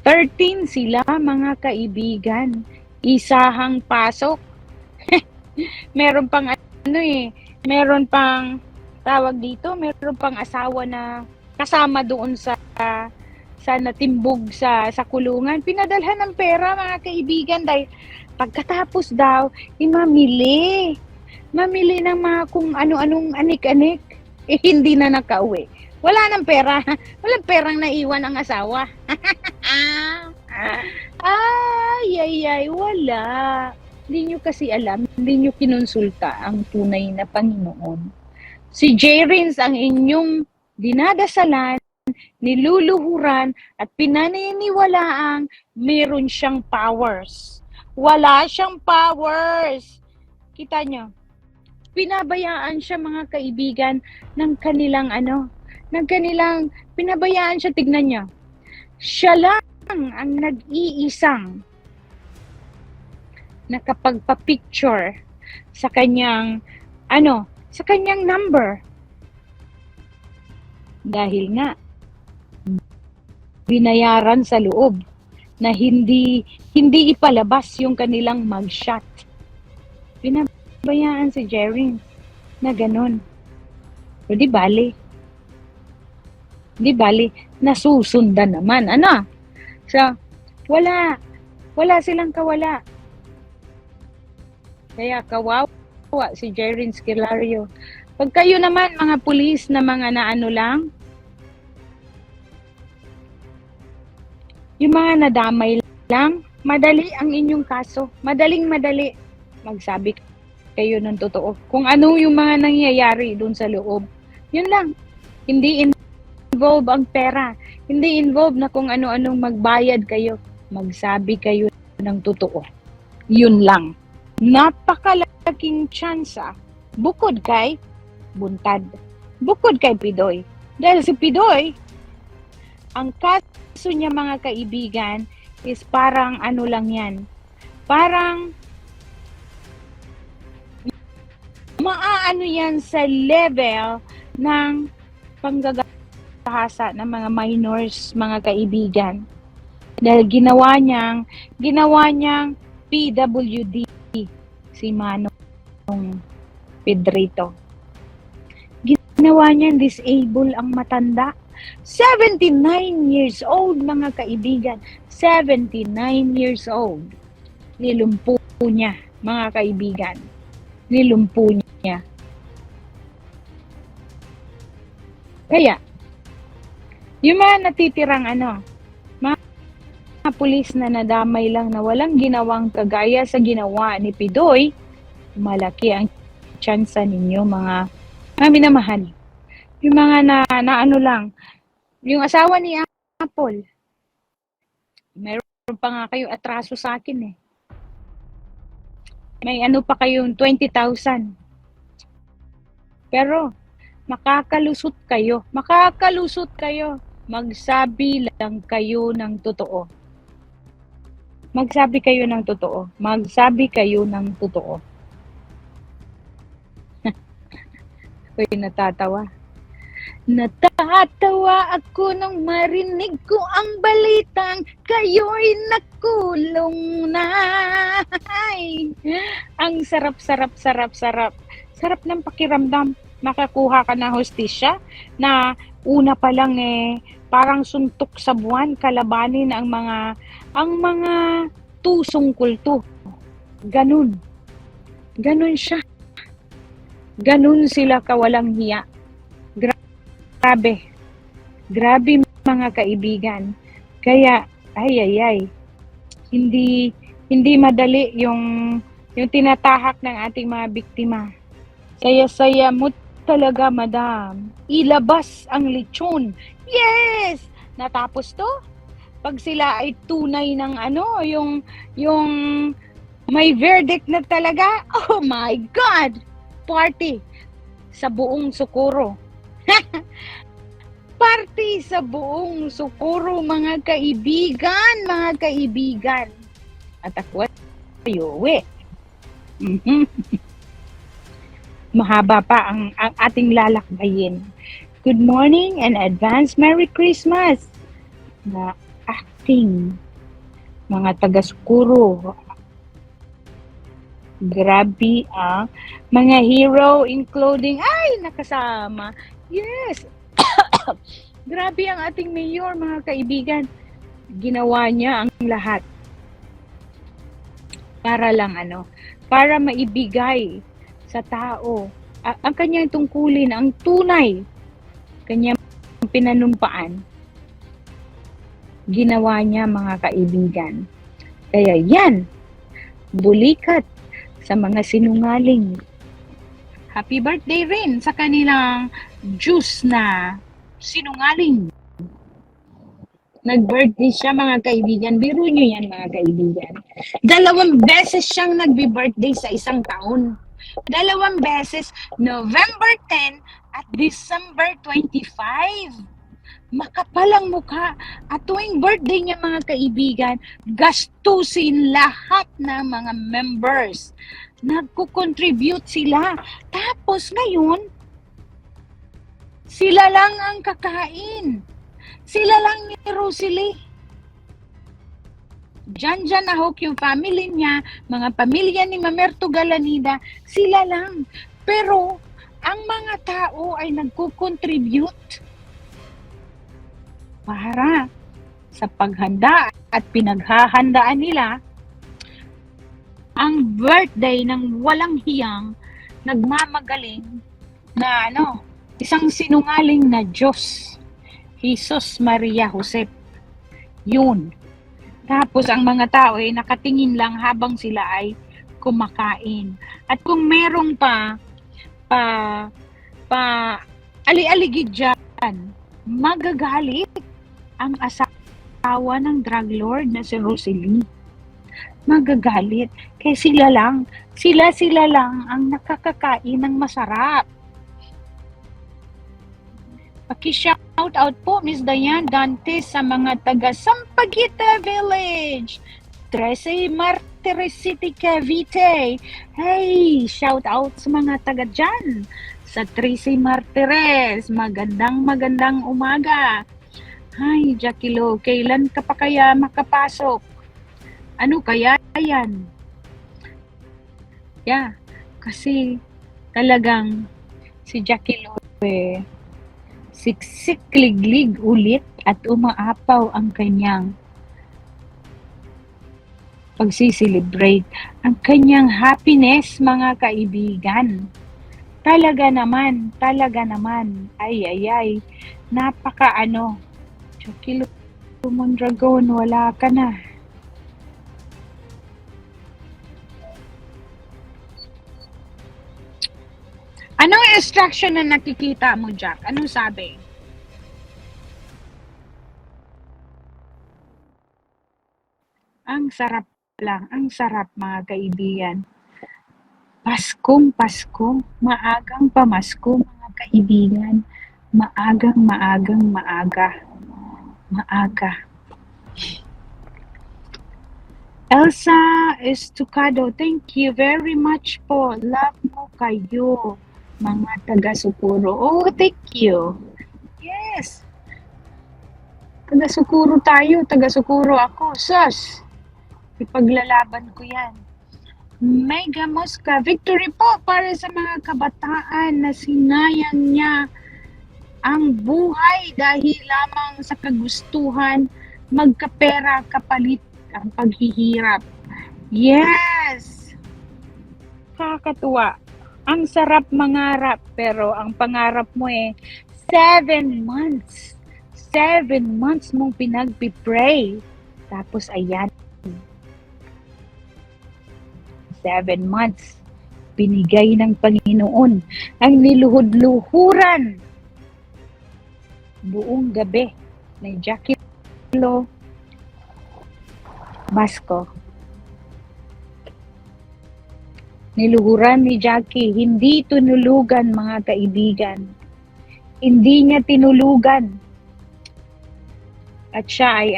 13 sila, mga kaibigan. Isahang pasok. Meron pang meron pang tawag dito, meron pang asawa na kasama doon sa natimbog sa kulungan. Pinadalhan ng pera, mga kaibigan, dahil pagkatapos daw, mamili ng mga kung ano-anong anik-anik. Hindi na nakauwi. Wala nang pera. Walang perang naiwan ang asawa. Wala. Hindi nyo kasi alam, hindi nyo kinonsulta ang tunay na Panginoon. Si J-Rins ang inyong dinadasalan, niluluhuran, at pinaniniwalaang meron siyang powers. Wala siyang powers. Kita nyo, pinabayaan siya, mga kaibigan, ng kanilang pinabayaan siya, tignan niya. Siya lang ang nag-iisang nakapagpa-picture sa kanyang sa kanyang number. Dahil nga binayaran sa loob na hindi ipalabas yung kanilang mugshot. Pinabayaan si Jerry na ganun. O di bali, nasusundan naman. So, wala silang kawala. Kaya kawawa si Jerry Esquilario. Pag kayo naman, mga pulis na mga lang, yung mga nadamay lang, madali ang inyong kaso. Madali. Magsabi kayo ng totoo. Kung ano yung mga nangyayari doon sa loob. Yun lang. Hindi involve ang pera. Hindi involve na kung ano-anong magbayad kayo. Magsabi kayo ng totoo. Yun lang. Napakalaking tsansa. Bukod kay Buntad. Bukod kay Pidoy. Dahil si Pidoy, ang kaso niya, mga kaibigan, is parang lang yan. Parang maaano yan sa level ng panggagahasa ng mga minors, mga kaibigan. Dahil ginawa niyang PWD si Manong Pedrito. Ginawa niyang disable ang matanda. 79 years old, mga kaibigan. 79 years old. Nilumpo niya, mga kaibigan. Nilumpo niya. Kaya, yung mga natitirang mga pulis na nadamay lang na walang ginawang kagaya sa ginawa ni Pidoy, malaki ang tsansa ninyo, mga minamahal. Yung mga na lang, yung asawa ni Apple, meron pa nga kayo atraso sa akin eh. May pa kayong 20,000. Pero, makakalusot kayo. Magsabi lang kayo ng totoo. Ako'y natatawa. Natatawa ako nung marinig ko ang balitang kayo'y nakulong na. Ay, ang sarap. Sarap ng pakiramdam. Makakuha ka na hostisya na una pa lang parang suntok sa buwan, kalabanin ang mga tusong kulto. Ganun siya. Ganun sila kawalang hiya. Grabe mga kaibigan. Kaya, hindi madali yung tinatahak ng ating mga biktima. Saya-saya mo talaga, madam. Ilabas ang lechon. Yes! Natapos to? Pag sila ay tunay ng yung may verdict na talaga, oh my God! Party sa buong Socorro. Party sa buong Socorro, mga kaibigan. At ako ay uwi. Mahaba pa ang ating lalakbayin. Good morning and advance Merry Christmas. na acting, mga taga-Sukuro. Grabe ang mga hero including, ay, nakasama. Yes. Grabe ang ating mayor, mga kaibigan. Ginawa niya ang lahat. Para lang para maibigay sa tao ang kanyang tungkulin, ang tunay, kanyang pinanumpaan. Ginawa niya, mga kaibigan. Kaya yan, bulikat sa mga sinungaling. Happy birthday rin sa kanilang juice na sinungaling. Nag-birthday siya, mga kaibigan. Biro nyo yan, mga kaibigan. 2 beses siyang nagbi-birthday sa isang taon. 2 beses, November 10 at December 25. Makapal ang mukha. At tuwing birthday niya, mga kaibigan, gastusin lahat ng mga members. Nagko-contribute sila. Tapos ngayon, sila lang ang kakain. Sila lang ni Rosalie. Diyan nahok yung family niya, mga pamilya ni Mamerto Galanida, sila lang. Pero, ang mga tao ay nagko-contribute para sa paghanda at pinaghahandaan nila ang birthday ng walang hiyang, nagmamagaling na isang sinungaling na Diyos. Jesus Maria Josep. Yun. Tapos ang mga tao ay nakatingin lang habang sila ay kumakain. At kung merong ali-aligid dyan, magagalit ang asawa ng drug lord na si Rosalie. Magagalit. Kaya sila lang ang nakakakain ng masarap. Paki-shout out po, Miss Diane Dantes, sa mga taga Sampaguita Village, 13 Martires City, Cavite. Hey, shout out sa mga taga dyan sa 13 Martires. Magandang umaga. Hi, Jackie Lo, kailan ka pa kaya makapasok? Ano kaya yan? Yeah, kasi talagang si Jackie Lo siksik liglig ulit at umaapaw ang kanyang pagsiselebrate, ang kanyang happiness, mga kaibigan. Talaga naman, ay, napaka Jackie Mondragon, wala ka na. Anong instruction na nakikita mo, Jack? Anong sabi? Ang sarap lang. Ang sarap, mga kaibigan. Paskong Pasko. Maagang pamasko, mga kaibigan. Maaga. Elsa Estucado, thank you very much po. Love mo kayo, mga taga-Sukuro. Oh, thank you. Yes. Taga-Sukuro tayo. Taga-Sukuro ako. Sus. Ipaglalaban ko yan. Mega Mosca. Victory po para sa mga kabataan na sinayang niya ang buhay dahil lamang sa kagustuhan magkapera kapalit ang paghihirap. Yes. Kakatuwa. Ang sarap mangarap, pero ang pangarap mo 7 months. 7 months mong pinagpipray. Tapos ayan. 7 months. Binigay ng Panginoon ang niluhod-luhuran. Buong gabi ni Jackie Lo Basco. Niluhuran ni Jackie, hindi tinulugan, mga kaibigan. Hindi niya tinulugan. At siya ay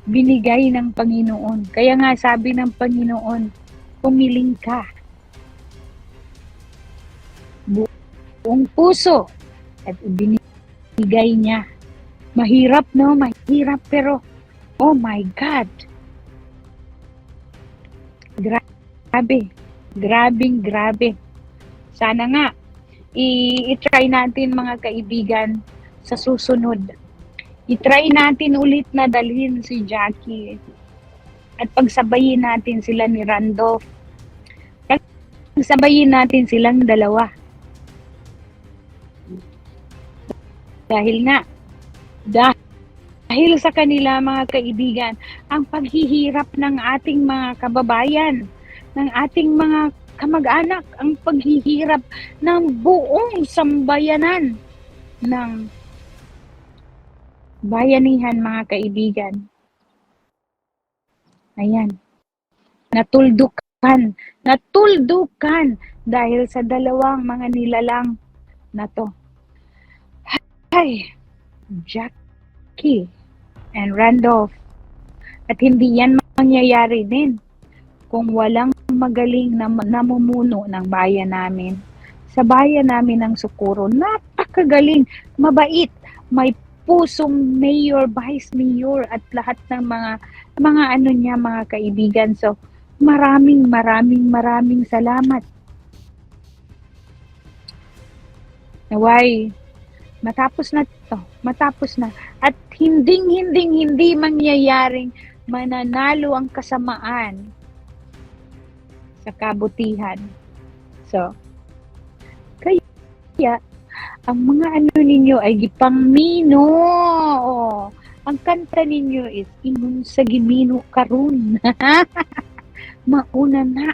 binigay ng Panginoon. Kaya nga sabi ng Panginoon, pumiling ka. Buong puso at ibinigay binigay niya. Mahirap, no? Mahirap, pero oh my God. Grabe. Grabe. Sana nga, i-try natin mga kaibigan sa susunod. I-try natin ulit na dalhin si Jackie. At pagsabayin natin sila ni Randolph. Pagsabayin natin silang dalawa. Dahil sa kanila mga kaibigan, ang paghihirap ng ating mga kababayan, ng ating mga kamag-anak, ang paghihirap ng buong sambayanan ng bayanihan mga kaibigan. Ayan. Natuldukan dahil sa dalawang mga nilalang na to. Ay, Jackie and Randolph. At hindi yan mangyayari din kung walang magaling na namumuno ng bayan namin. Sa bayan namin ng Socorro, napakagaling, mabait, may pusong mayor, vice mayor at lahat ng mga ano niya mga kaibigan. So, maraming salamat. Naway, matapos na. At hindi mangyayaring mananalo ang kasamaan sa kabutihan. So, kaya, ang mga ano ninyo ay gipangmino. Oh, ang kanta ninyo is ingon sa gimino karon. Mauna na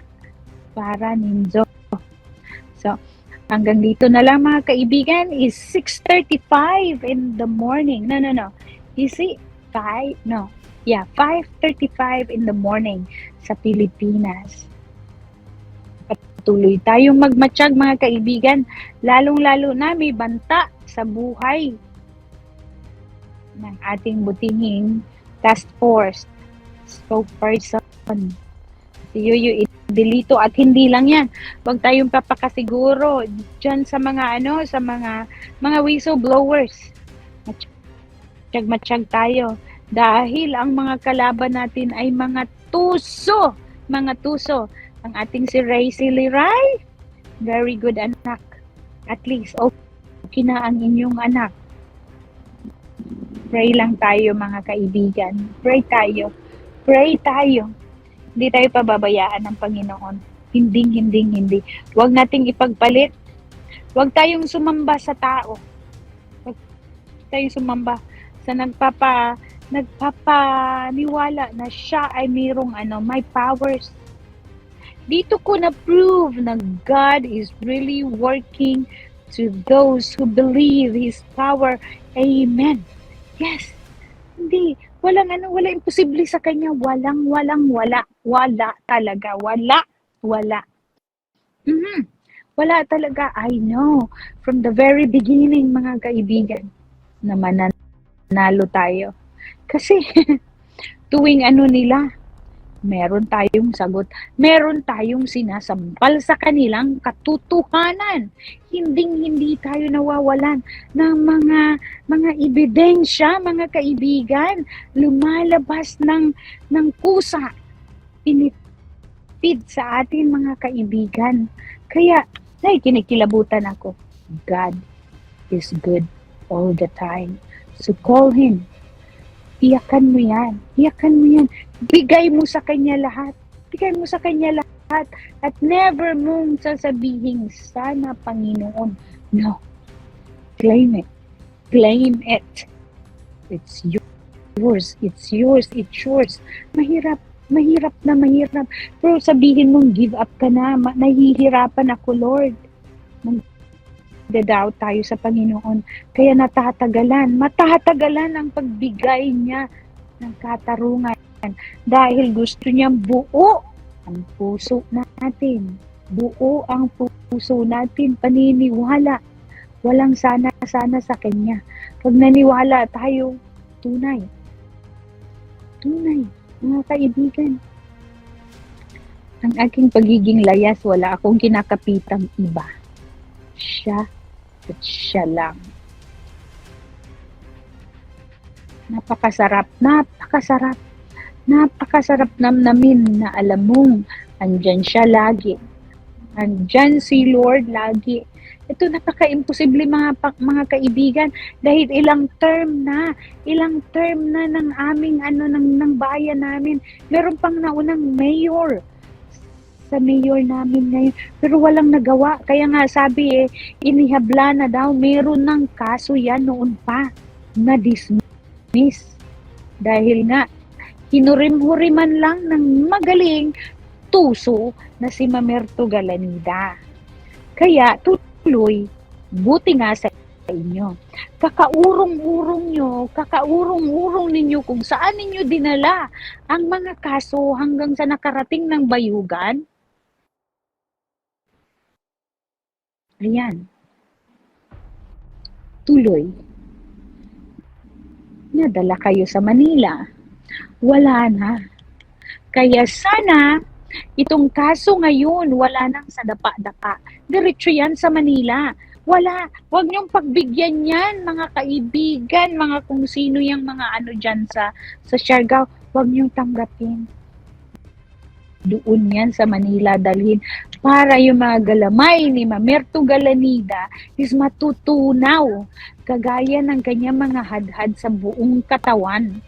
para ninyo. So, hanggang dito na lang mga kaibigan is 6:35 in the morning. No. You see, 5:35 in the morning sa Pilipinas. Patuloy tayong magmatsyag mga kaibigan, lalong-lalo na may banta sa buhay ng ating butinging task force spokesperson si Yuyu Delito. At hindi lang yan, huwag tayong papakasiguro dyan sa mga mga whistleblowers. Matsyag tayo dahil ang mga kalaban natin ay mga tuso. Ang ating si Racy Liray, very good anak. At least, okay na ang inyong anak. Pray lang tayo mga kaibigan. Pray tayo. Hindi tayo pababayaan ng Panginoon. Hindi. Huwag nating ipagpalit. Huwag tayong sumamba sa tao. Huwag tayong sumamba sa nagpapaniwala na siya ay mayroong may powers. Dito ko na-prove na God is really working to those who believe His power. Amen. Yes. Hindi. Walang imposible sa Kanya. Wala talaga. Wala. Wala talaga. I know. From the very beginning, mga kaibigan, na mananalo tayo. Kasi, tuwing nila, meron tayong sagot. Meron tayong sinasampal sa kanilang katotohanan. Hindi tayo nawawalan ng mga ebidensya, mga kaibigan. Lumalabas ng kusa. Pinipid sa atin, mga kaibigan. Kaya, kinikilabutan ako. God is good all the time. So call Him. Iyakan mo yan. Bigay mo sa Kanya lahat. At never mong sasabihin, sana Panginoon. No. Claim it. It's yours. Mahirap. Pero sabihin mong give up ka na. Nahihirapan ako, Lord. Magdadoubt tayo sa Panginoon. Kaya matatagalan ang pagbigay niya ng katarungan. Dahil gusto niyang buo ang puso natin. Paniniwala. Walang sana sa Kanya. Pag naniwala tayo, tunay, mga kaibigan. Ang aking pagiging layas, wala akong kinakapitang iba. Siya at siya lang. napakasarap, napakasarap namnamin na alam mong andyan siya lagi. Andyan si Lord lagi. Ito napaka-imposible mga kaibigan dahil ilang term na ng aming ng bayan namin. Meron pang naunang mayor sa mayor namin ngayon pero walang nagawa. Kaya nga sabi inihabla na daw, meron ng kaso yan noon pa na dismiss dahil nga hinurim-huriman lang ng magaling tuso na si Mamerto Galanida. Kaya tuloy, buti nga sa inyo. Kakaurong-urong ninyo kung saan ninyo dinala ang mga kaso hanggang sa nakarating ng bayugan. Ayan. Tuloy. Nadala kayo sa Manila. Wala na. Kaya sana itong kaso ngayon, wala nang sa dapa-dapa. Diretso yan sa Manila. Wala. Huwag niyong pagbigyan yan, mga kaibigan, mga kung sino yung mga dyan sa Siargao. Huwag niyong tanggapin. Doon yan sa Manila dalhin para yung mga galamay ni Mamerto Galanida is matutunaw kagaya ng kanyang mga hadhad sa buong katawan.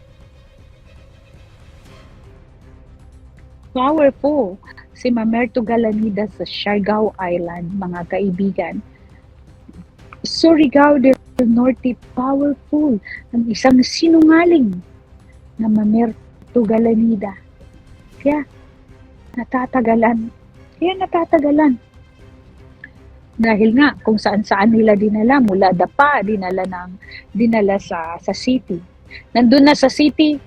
Powerful si Mamerto Galanida sa Siargao Island, mga kaibigan. Surigao del Norte, powerful ang isang sinungaling na Mamerto Galanida. Kaya natatagalan. Dahil nga kung saan-saan nila dinala, mula Dapa, dinala sa city. Nandun na sa city,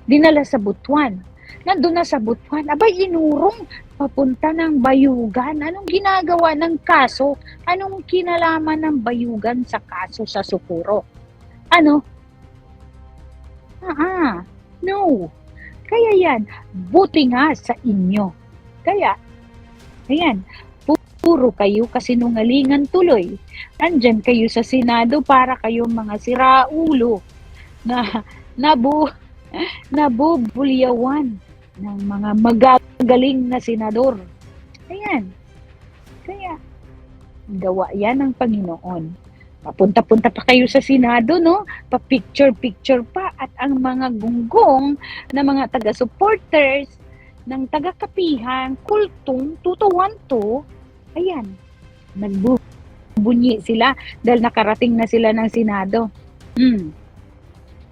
dinala sa Butuan. Nandun na sa Butuan, abay inurong papunta ng Bayugan. Anong ginagawa ng kaso? Anong kinalaman ng Bayugan sa kaso sa Socorro? Ano? No. Kaya yan, buti nga sa inyo. Kaya, ayan, puro kayo kasinungalingan tuloy. Andyan kayo sa Senado para kayo mga siraulo na nabubulyawan ng mga magagaling na senador. Ayan. Kaya, gawa yan ng Panginoon. Papunta-punta pa kayo sa Senado, no? Pa-picture-picture pa. At ang mga gunggong na mga taga-supporters ng taga-kapihan, kultong, tutuwan to, ayan, nagbubunyi sila dahil nakarating na sila ng Senado.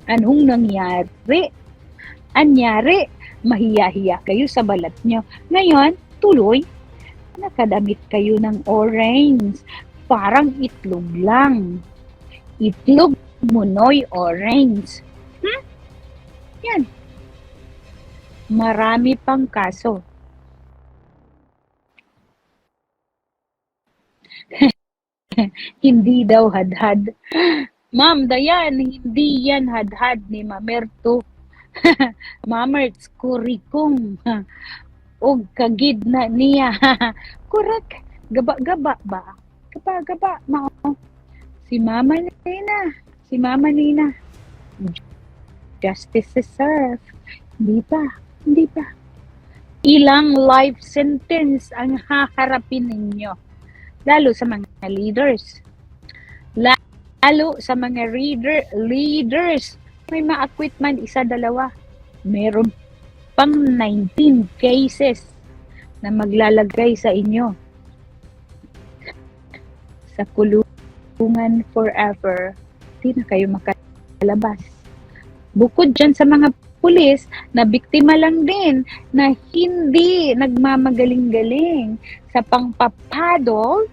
Anong nangyari? Anyari, mahiya-hiya kayo sa balat nyo. Ngayon, tuloy, nakadamit kayo ng orange. Parang itlog lang. Itlog munoy orange. Yan. Marami pang kaso. Hindi daw hadhad. Ma'am Dayan, hindi yan hadhad ni Mamerto. Mamerts kurikong. Og kagid na niya. Correct. Gaba-gaba ba? Gaba-gaba, mao. Si Mama Nina. Justice is served. Hindi pa. Ilang life sentence ang haharapin ninyo. Lalo sa mga leaders. Lalo sa mga leaders. May ma-acquit man, isa, dalawa. Meron pang 19 cases na maglalagay sa inyo sa kulungan forever. Di na kayo makalabas. Bukod dyan sa mga pulis na biktima lang din na hindi nagmamagaling-galing sa pangpapadol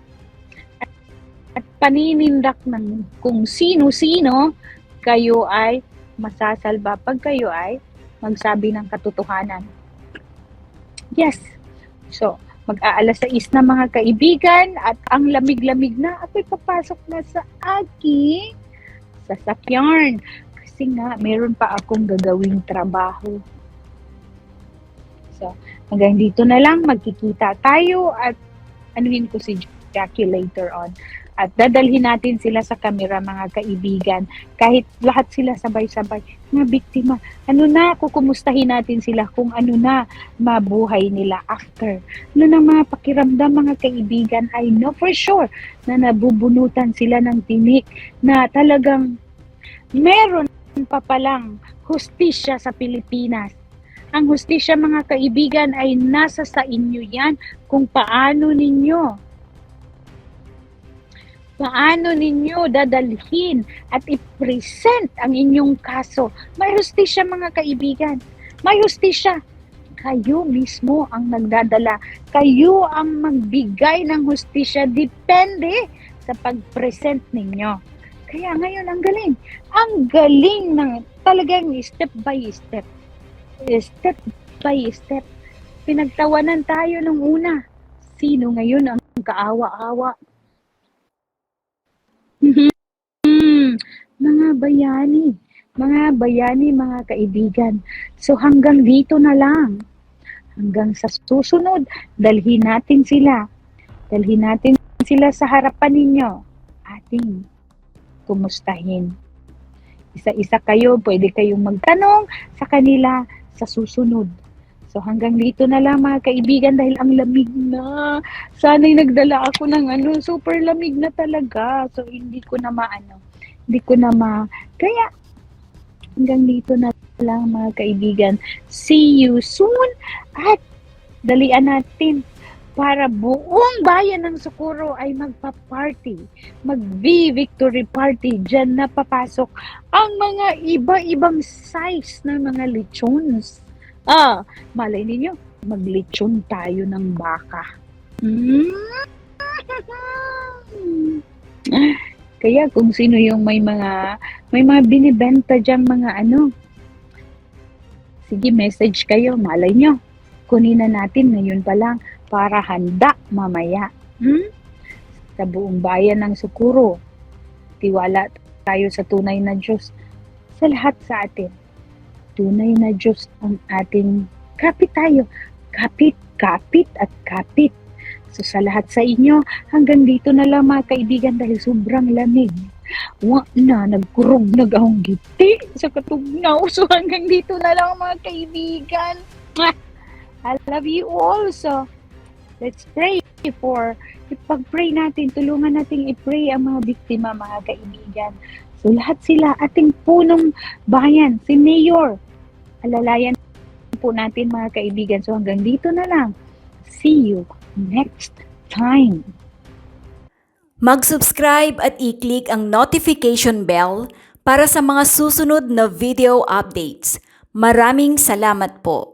at paninindak ng kung sino-sino, kayo ay masasalba pag kayo ay magsabi ng katotohanan. Yes. So, mag-aalas 6 na mga kaibigan at ang lamig-lamig na ako'y papasok na sa aking sasakyan. Kasi nga, meron pa akong gagawing trabaho. So, hanggang dito na lang, magkikita tayo at anuhin ko si Jackie later on. At dadalhin natin sila sa kamera, mga kaibigan. Kahit lahat sila sabay-sabay, mga biktima. Ano na, kukumustahin natin sila kung ano na mabuhay nila after. Ano na mga pakiramdam, mga kaibigan, I know for sure na nabubunutan sila ng tinik, na talagang meron pa palang hustisya sa Pilipinas. Ang hustisya, mga kaibigan, ay nasa sa inyo yan kung paano ninyo dadalhin at i-present ang inyong kaso. May hustisya, mga kaibigan. May hustisya. Kayo mismo ang nagdadala. Kayo ang magbigay ng hustisya. Depende sa pag-present ninyo. Kaya ngayon, ang galing. Ang galing ng talagang step by step. Step by step. Pinagtawanan tayo nung una. Sino ngayon ang kaawa-awa? Mga bayani, mga kaibigan. So hanggang dito na lang. Hanggang sa susunod, dalhin natin sila sa harapan ninyo. Ating kumustahin. Isa-isa kayo, pwede kayong magtanong sa kanila sa susunod. So hanggang dito na lang, mga kaibigan, dahil ang lamig na. Sana'y nagdala ako ng super lamig na talaga. So hindi ko na kaya hanggang dito na lang, mga kaibigan. See you soon at dalian natin para buong bayan ng Socorro ay magpa-party, mag-victory party. Diyan na papasok ang mga iba-ibang size ng mga lechons. Malay ninyo, maglechon tayo ng baka. Kaya kung sino yung may mga binibenta diyang mga sige, message kayo, malay nyo. Kunin na natin ngayon pa lang para handa mamaya. Sa buong bayan ng Socorro, tiwala tayo sa tunay na Diyos. Sa lahat sa atin, tunay na Diyos ang ating kapit tayo. Kapit at kapit. So sa lahat sa inyo, hanggang dito na lang, mga kaibigan, dahil sobrang lamig. Nagkurog nagahong giti sa katugnaw. So hanggang dito na lang, mga kaibigan. I love you all. So let's pray ipag-pray natin, tulungan natin i-pray ang mga biktima, mga kaibigan. So lahat sila, ating punong bayan, si Mayor, alalayan po natin, mga kaibigan. So hanggang dito na lang. See you next time. Mag-subscribe at i-click ang notification bell para sa mga susunod na video updates. Maraming salamat po.